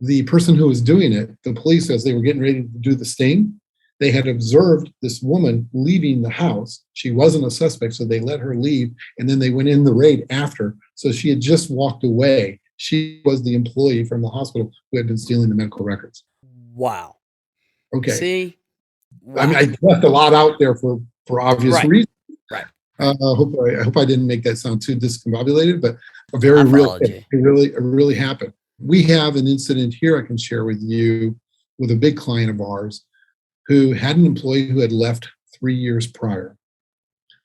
the person who was doing it, the police, as they were getting ready to do the sting, they had observed this woman leaving the house. She wasn't a suspect, so they let her leave, and then they went in the raid after. So she had just walked away. She was the employee from the hospital who had been stealing the medical records. Wow. Okay. See? Wow. I mean, I left a lot out there for obvious reasons. Right. I hope I didn't make that sound too discombobulated, but a very real thing. It really happened. We have an incident here I can share with you with a big client of ours who had an employee who had left 3 years prior.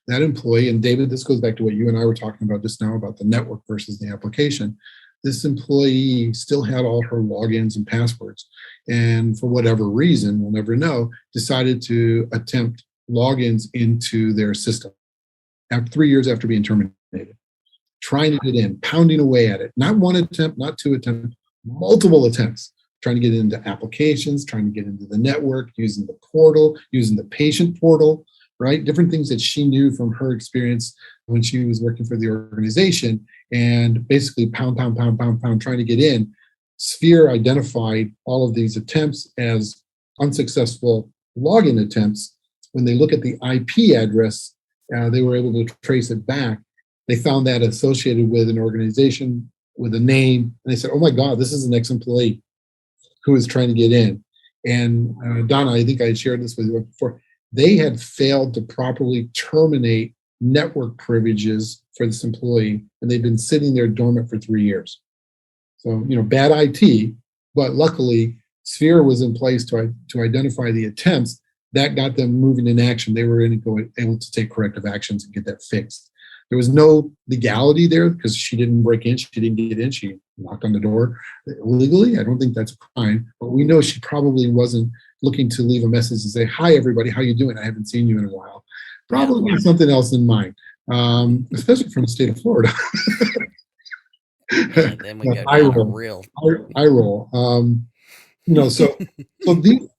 That employee, and David, this goes back to what you and I were talking about just now about the network versus the application. This employee still had all her logins and passwords, and for whatever reason, we'll never know, decided to attempt logins into their system after 3 years after being terminated, trying to get in, pounding away at it. Not one attempt, not two attempts, multiple attempts, trying to get into applications, trying to get into the network, using the portal, using the patient portal, right? Different things that she knew from her experience when she was working for the organization, and basically pound, trying to get in. SPHER identified all of these attempts as unsuccessful login attempts. When they look at the IP address, they were able to trace it back. They found that associated with an organization with a name, and they said, oh my God, this is an ex-employee who is trying to get in. And Donna, I think I had shared this with you before. They had failed to properly terminate network privileges for this employee, and they've been sitting there dormant for 3 years. So, bad IT, but luckily SPHER was in place to identify the attempts. That got them moving in action. They were able to take corrective actions and get that fixed. There was no legality there because she didn't break in. She didn't get in. She knocked on the door illegally. I don't think that's a crime, but we know she probably wasn't looking to leave a message and say, hi, everybody, how you doing? I haven't seen you in a while. Probably had something else in mind, especially from the state of Florida. And then we go down a real... I roll. So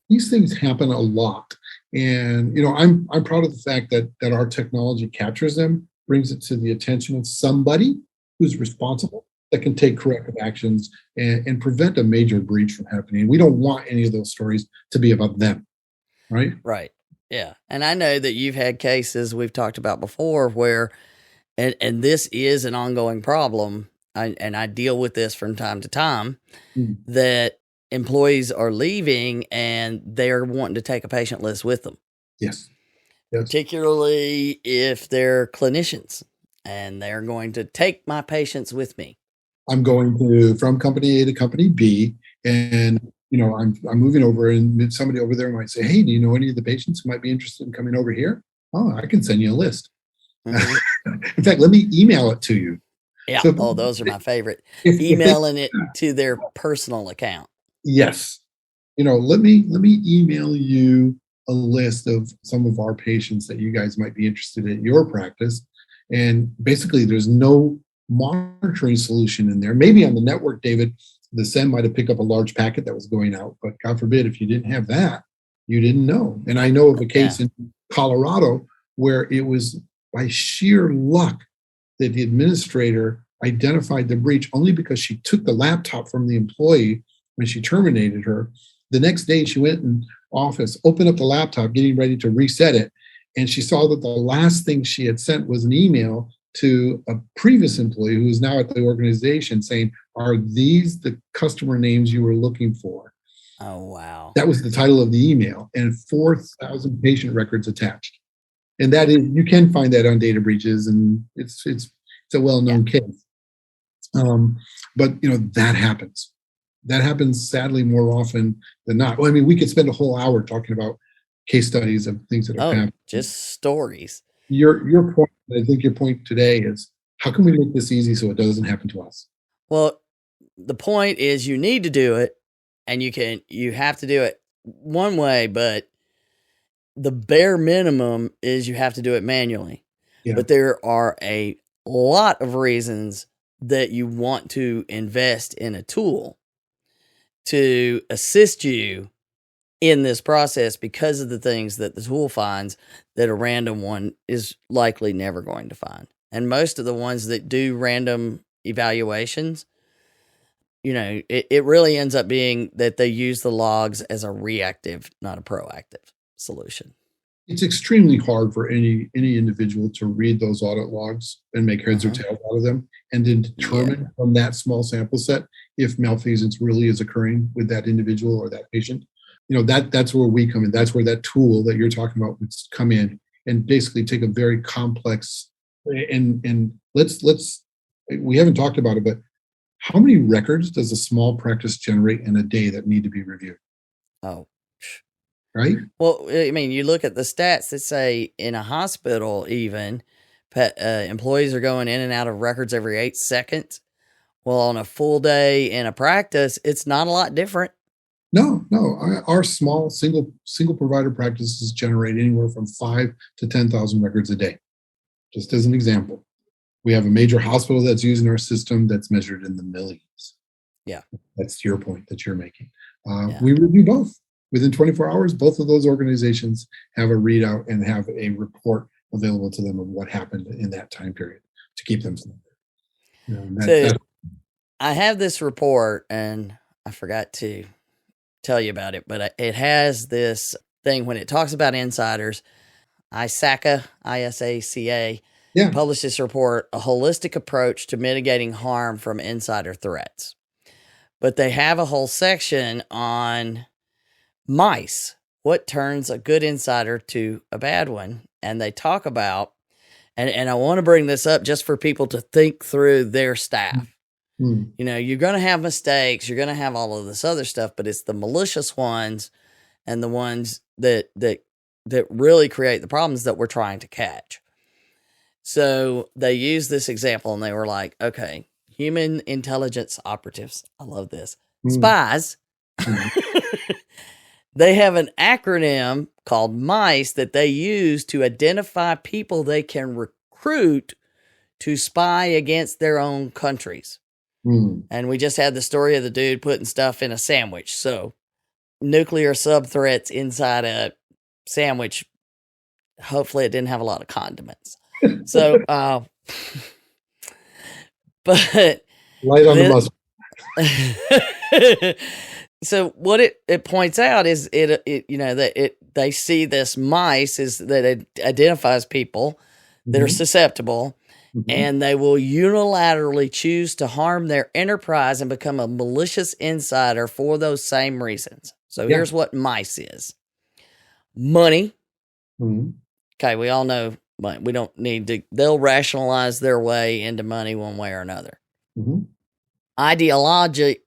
these things happen a lot. And, I'm proud of the fact that our technology captures them, brings it to the attention of somebody who's responsible that can take corrective actions and prevent a major breach from happening. We don't want any of those stories to be about them, right? Right. Yeah. And I know that you've had cases we've talked about before where, and this is an ongoing problem, and I deal with this from time to time, that employees are leaving and they're wanting to take a patient list with them. Yes. Particularly if they're clinicians and they're going to take my patients with me. I'm going from company A to company B, and I'm moving over, and somebody over there might say, hey, do you know any of the patients who might be interested in coming over here? Oh, I can send you a list. Mm-hmm. In fact, let me email it to you. Yeah. So, those are my favorite. Emailing it to their personal account. Yes. Let me email you a list of some of our patients that you guys might be interested in your practice. And basically, there's no monitoring solution in there. Maybe on the network, David, the send might have picked up a large packet that was going out, but God forbid, if you didn't have that, you didn't know. And I know of a case in Colorado where it was by sheer luck that the administrator identified the breach only because she took the laptop from the employee when she terminated her. The next day, she went in office, opened up the laptop, getting ready to reset it, and she saw that the last thing she had sent was an email to a previous employee who is now at the organization saying, are these the customer names you were looking for? Oh, wow. That was the title of the email, and 4,000 patient records attached. And that is, you can find that on data breaches, and it's a well-known case. But that happens. That happens sadly more often than not. Well, I mean, we could spend a whole hour talking about case studies of things that have happened. Just stories. Your point, I think your point today is, how can we make this easy so it doesn't happen to us? Well, the point is you need to do it, and you have to do it one way, but the bare minimum is you have to do it manually. Yeah. But there are a lot of reasons that you want to invest in a tool to assist you in this process because of the things that the tool finds that a random one is likely never going to find. And most of the ones that do random evaluations, it really ends up being that they use the logs as a reactive, not a proactive solution. It's extremely hard for any individual to read those audit logs and make heads or tails out of them, and then determine from that small sample set if malfeasance really is occurring with that individual or that patient. That's where we come in. That's where that tool that you're talking about would come in and basically take a very complex and let's we haven't talked about it, but how many records does a small practice generate in a day that need to be reviewed? Oh, right. Well, I mean, you look at the stats that say in a hospital, even employees are going in and out of records every 8 seconds. Well, on a full day in a practice, it's not a lot different. No. Our small single provider practices generate anywhere from 5 to 10,000 records a day. Just as an example, we have a major hospital that's using our system that's measured in the millions. Yeah, that's your point that you're making. We review both. Within 24 hours, both of those organizations have a readout and have a report available to them of what happened in that time period to keep them safe. I have this report, and I forgot to tell you about it, but it has this thing when it talks about insiders. ISACA, ISACA, published this report, A Holistic Approach to Mitigating Harm from Insider Threats. But they have a whole section on mice, what turns a good insider to a bad one. And they talk about, and I want to bring this up just for people to think through their staff. You're going to have mistakes, you're going to have all of this other stuff, but it's the malicious ones and the ones that really create the problems that we're trying to catch. So they used this example and they were like, okay, human intelligence operatives. I love this. Spies. They have an acronym called MICE that they use to identify people they can recruit to spy against their own countries. And we just had the story of the dude putting stuff in a sandwich. So nuclear sub threats inside a sandwich. Hopefully it didn't have a lot of condiments. So, but light on the muscle. So what it points out is that they see this mice is that it identifies people that are susceptible, and they will unilaterally choose to harm their enterprise and become a malicious insider for those same reasons. So here's what mice is: money. Okay, we all know, but we don't need to. They'll rationalize their way into money one way or another. Ideology,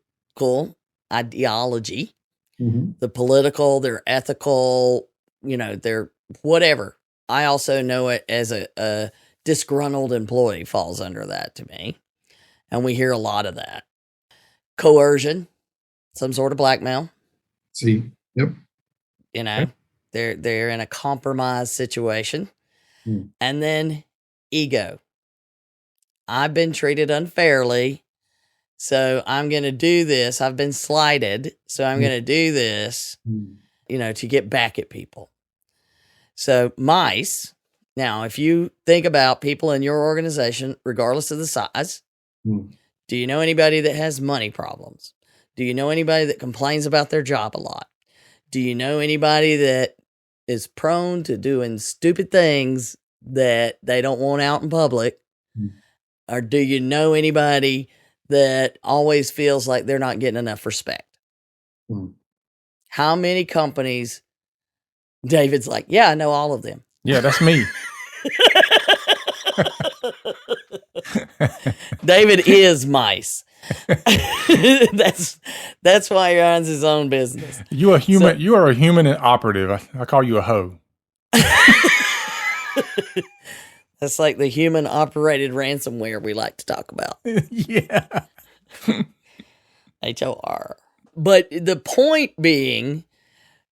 the political, their ethical, their whatever. I also know it as a disgruntled employee falls under that to me. And we hear a lot of that. Coercion, some sort of blackmail. Yep. They're in a compromised situation. And then ego. I've been treated unfairly, so I'm going to do this. I've been slighted, so I'm going to do this, to get back at people. So mice. Now, if you think about people in your organization, regardless of the size, do you know anybody that has money problems? Do you know anybody that complains about their job a lot? Do you know anybody that is prone to doing stupid things that they don't want out in public? Or do you know anybody that always feels like they're not getting enough respect? How many companies? David's like, yeah, I know all of them. Yeah, that's me. David is mice. That's why he runs his own business. You are a human operative. I call you a hoe. That's like the human operated ransomware we like to talk about. Yeah. HOR. But the point being,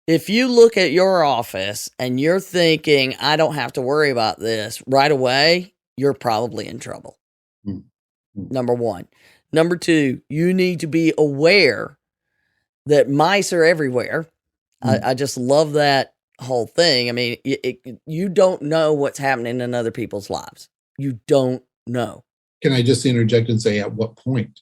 if you look at your office and you're thinking, I don't have to worry about this right away, you're probably in trouble. Number one. Number two, you need to be aware that mice are everywhere I just love that whole thing. I mean, you don't know what's happening in other people's lives. You don't know. Can I just interject and say, at what point?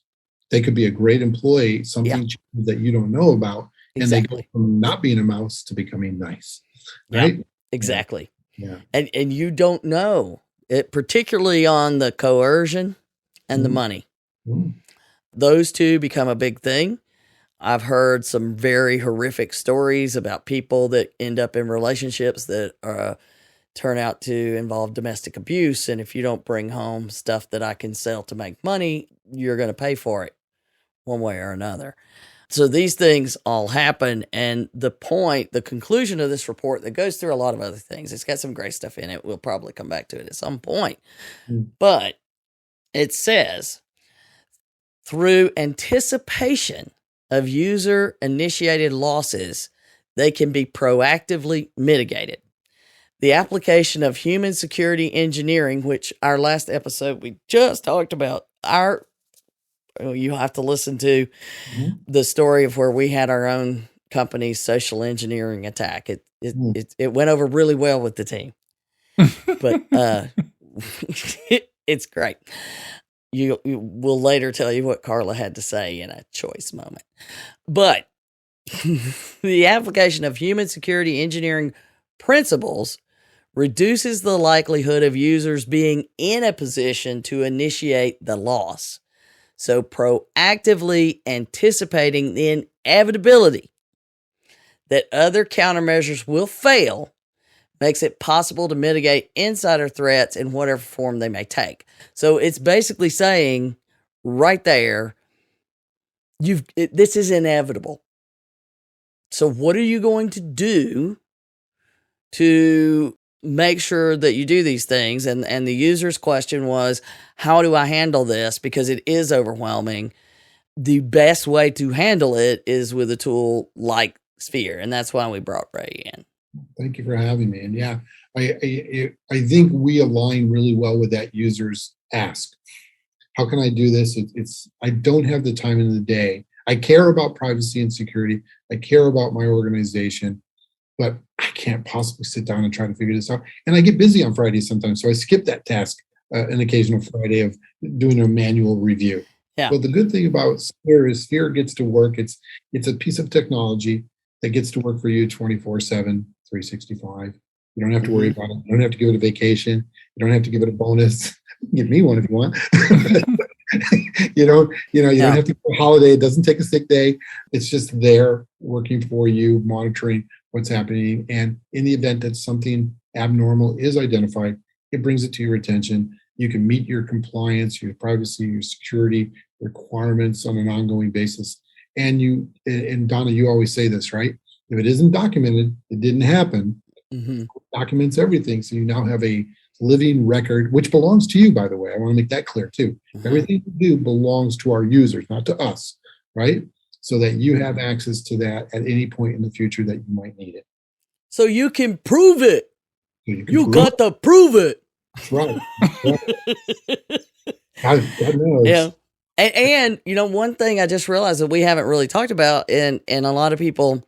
They could be a great employee, something that you don't know about, and they go from not being a mouse to becoming nice, right? Exactly. Yeah. And you don't know it, particularly on the coercion and the money. Those two become a big thing. I've heard some very horrific stories about people that end up in relationships that turn out to involve domestic abuse. And if you don't bring home stuff that I can sell to make money, you're going to pay for it one way or another. So these things all happen. And the conclusion of this report that goes through a lot of other things, it's got some great stuff in it. We'll probably come back to it at some point. But it says, through anticipation of user-initiated losses, they can be proactively mitigated. The application of human security engineering, which our last episode we just talked about, you have to listen to the story of where we had our own company's social engineering attack. It went over really well with the team, but it's great. You will later tell you what Carla had to say in a choice moment. But the application of human security engineering principles reduces the likelihood of users being in a position to initiate the loss. So proactively anticipating the inevitability that other countermeasures will fail makes it possible to mitigate insider threats in whatever form they may take. So it's basically saying right there, this is inevitable. So what are you going to do to make sure that you do these things? And the user's question was, how do I handle this? Because it is overwhelming. The best way to handle it is with a tool like SPHER. And that's why we brought Ray in. Thank you for having me. And yeah, I think we align really well with that user's ask. How can I do this? I don't have the time in the day. I care about privacy and security. I care about my organization, but I can't possibly sit down and try to figure this out. And I get busy on Fridays sometimes, so I skip that task, an occasional Friday of doing a manual review. Yeah. But the good thing about SPHER is SPHER gets to work. It's a piece of technology that gets to work for you 24/7, 365. You don't have to worry about it. You don't have to give it a vacation. You don't have to give it a bonus. Give me one if you want. you don't have to go a holiday. It doesn't take a sick day. It's just there working for you, monitoring what's happening. And in the event that something abnormal is identified, it brings it to your attention. You can meet your compliance, your privacy, your security requirements on an ongoing basis. And Donna, you always say this, right? If it isn't documented, it didn't happen. Documents everything. So you now have a living record, which belongs to you, by the way. I want to make that clear too. Everything you do belongs to our users, not to us, right? So that you have access to that at any point in the future that you might need it. So you can prove it. You got to prove it. That's right. God knows. Yeah. And one thing I just realized that we haven't really talked about, and a lot of people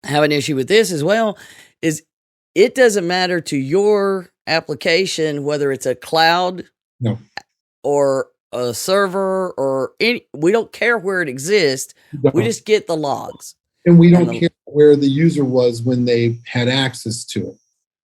have an issue with this as well, is it doesn't matter to your application whether it's a cloud or a server or we don't care where it exists. We just get the logs. And we don't care where the user was when they had access to it,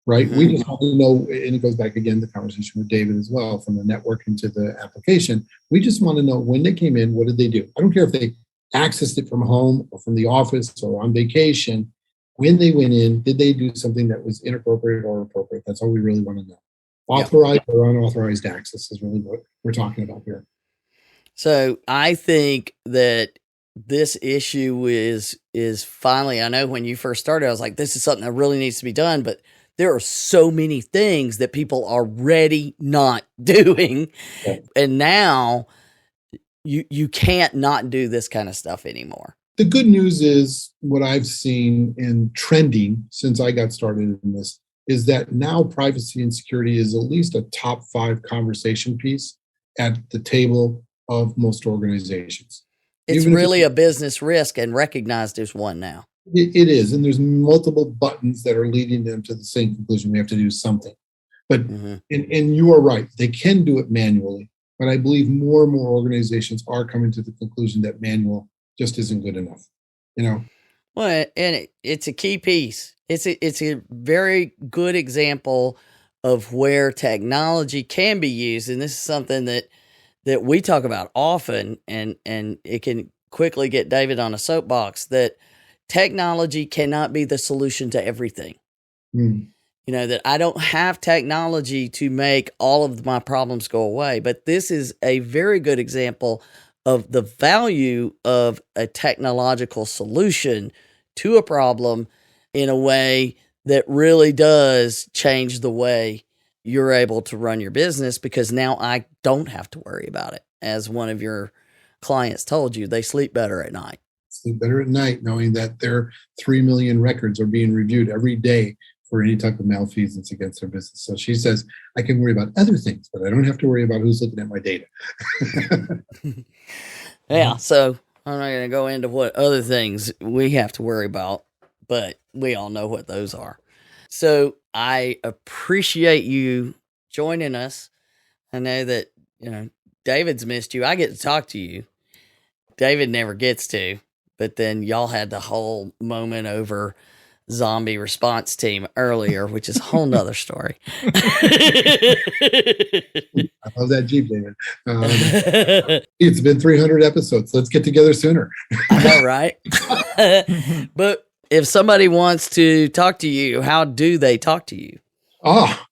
right? We just want to know, and it goes back again, the conversation with David as well, from the network into the application. We just want to know when they came in, what did they do? I don't care if they accessed it from home or from the office or on vacation. When they went in, did they do something that was inappropriate or appropriate? That's all we really want to know. Authorized or unauthorized access is really what we're talking about here. So I think that this issue is finally, I know when you first started, I was like, this is something that really needs to be done, but there are so many things that people are already not doing. Yeah. And now you can't not do this kind of stuff anymore. The good news is what I've seen in trending since I got started in this is that now privacy and security is at least a top 5 conversation piece at the table of most organizations. It's really a business risk and recognized as one now. It is, and there's multiple buttons that are leading them to the same conclusion. We have to do something. But and you are right, they can do it manually. But I believe more and more organizations are coming to the conclusion that manual just isn't good enough. Well, and it's a key piece. It's a very good example of where technology can be used, and this is something that we talk about often, and it can quickly get David on a soapbox that technology cannot be the solution to everything. That I don't have technology to make all of my problems go away, but this is a very good example of the value of a technological solution to a problem in a way that really does change the way you're able to run your business, because now I don't have to worry about it. As one of your clients told you, they sleep better at night. Sleep better at night knowing that their 3 million records are being reviewed every day for any type of malfeasance against their business. So she says, I can worry about other things, but I don't have to worry about who's looking at my data. Yeah, so I'm not going to go into what other things we have to worry about, but we all know what those are. So I appreciate you joining us. I know that, David's missed you. I get to talk to you. David never gets to, but then y'all had the whole moment over zombie response team earlier, which is a whole nother story. I love that Jeep, David. It's been 300 episodes. Let's get together sooner. I know, right? But if somebody wants to talk to you, how do they talk to you?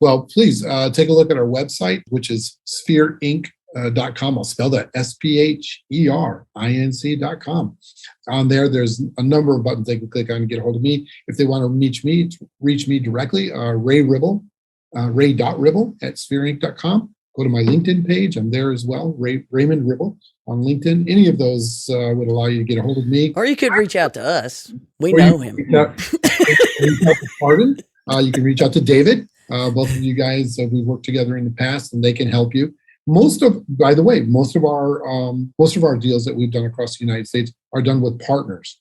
Well, please take a look at our website, which is SPHERinc.com. I'll spell that SPHERinc.com. On there, there's a number of buttons they can click on to get a hold of me. If they want to reach me directly, Ray Ribble, Ray.Ribble at SPHERinc.com. Go to my LinkedIn page. I'm there as well, Raymond Ribble on LinkedIn. Any of those would allow you to get a hold of me. Or you could reach out to us. We know him. Reach out to Pardon. You can reach out to David. Both of you guys, we've worked together in the past, and they can help you. Most of our deals that we've done across the United States are done with partners.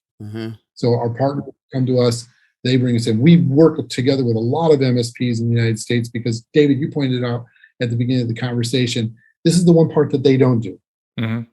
So our partners come to us, they bring us in. We work together with a lot of MSPs in the United States because, David, you pointed out at the beginning of the conversation, this is the one part that they don't do. So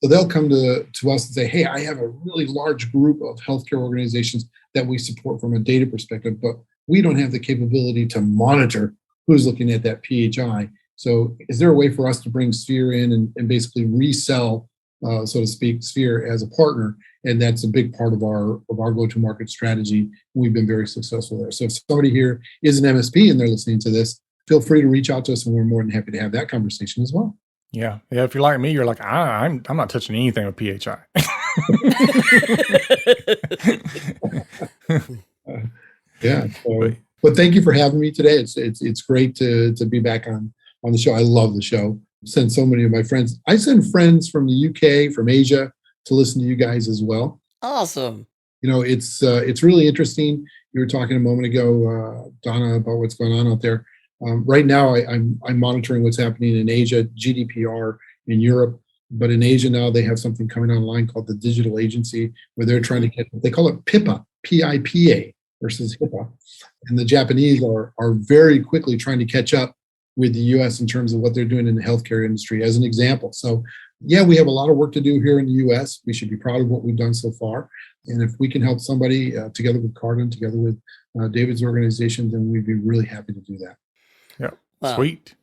they'll come to us and say, hey, I have a really large group of healthcare organizations that we support from a data perspective, but we don't have the capability to monitor who's looking at that PHI. So is there a way for us to bring SPHER in and basically resell, so to speak, SPHER as a partner? And that's a big part of our go-to-market strategy. We've been very successful there. So if somebody here is an MSP and they're listening to this, feel free to reach out to us, and we're more than happy to have that conversation as well. Yeah. If you're like me, you're like, I'm not touching anything with PHI. Yeah. But thank you for having me today. It's great to be back on the show. I love the show. Send so many of my friends. I send friends from the UK, from Asia, to listen to you guys as well. Awesome. It's really interesting. You were talking a moment ago, Donna, about what's going on out there. Right now, I'm monitoring what's happening in Asia, GDPR in Europe, but in Asia now they have something coming online called the Digital Agency, where they're trying to get, they call it PIPA, P-I-P-A versus HIPAA. And the Japanese are very quickly trying to catch up with the US in terms of what they're doing in the healthcare industry, as an example. So yeah, we have a lot of work to do here in the US. We should be proud of what we've done so far. And if we can help somebody together with Cardin, together with David's organization, then we'd be really happy to do that. Yeah. Wow. Sweet.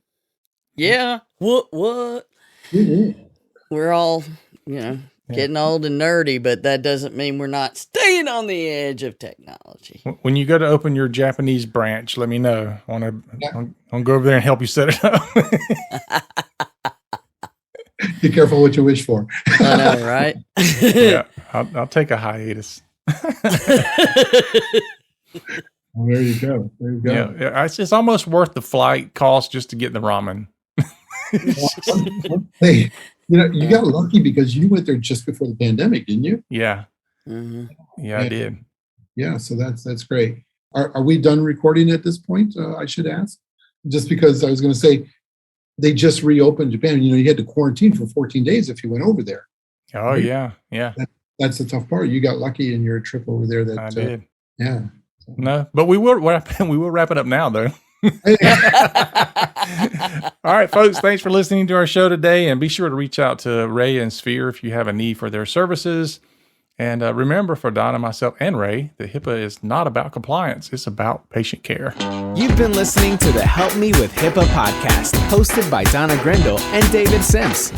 Yeah. What? Mm-hmm. We're all, getting old and nerdy, but that doesn't mean we're not staying on the edge of technology. When you go to open your Japanese branch, let me know. I'll go over there and help you set it up. Be careful what you wish for. I know, right? Yeah, I'll take a hiatus. Well, there you go. Yeah, it's almost worth the flight cost just to get the ramen. Hey, you got lucky because you went there just before the pandemic, didn't you? Yeah. Mm-hmm. Yeah, I did. Yeah, so that's great. Are we done recording at this point? I should ask. Just because I was going to say, they just reopened Japan. You had to quarantine for 14 days if you went over there. Oh, right? Yeah. that's the tough part. You got lucky in your trip over there. That I did. Yeah. No, but we will wrap it up now, though. All right, folks, thanks for listening to our show today, and be sure to reach out to Ray and SPHER if you have a need for their services. And remember, for Donna, myself, and Ray, that HIPAA is not about compliance. It's about patient care. You've been listening to the Help Me with HIPAA podcast, hosted by Donna Grindle and David Sims.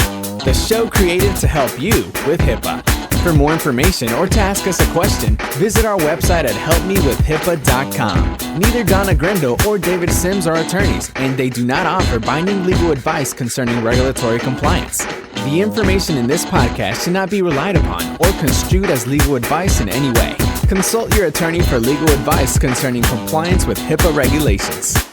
The show created to help you with HIPAA. For more information or to ask us a question, visit our website at helpmewithhipaa.com. Neither Donna Grindle or David Sims are attorneys, and they do not offer binding legal advice concerning regulatory compliance. The information in this podcast should not be relied upon or construed as legal advice in any way. Consult your attorney for legal advice concerning compliance with HIPAA regulations.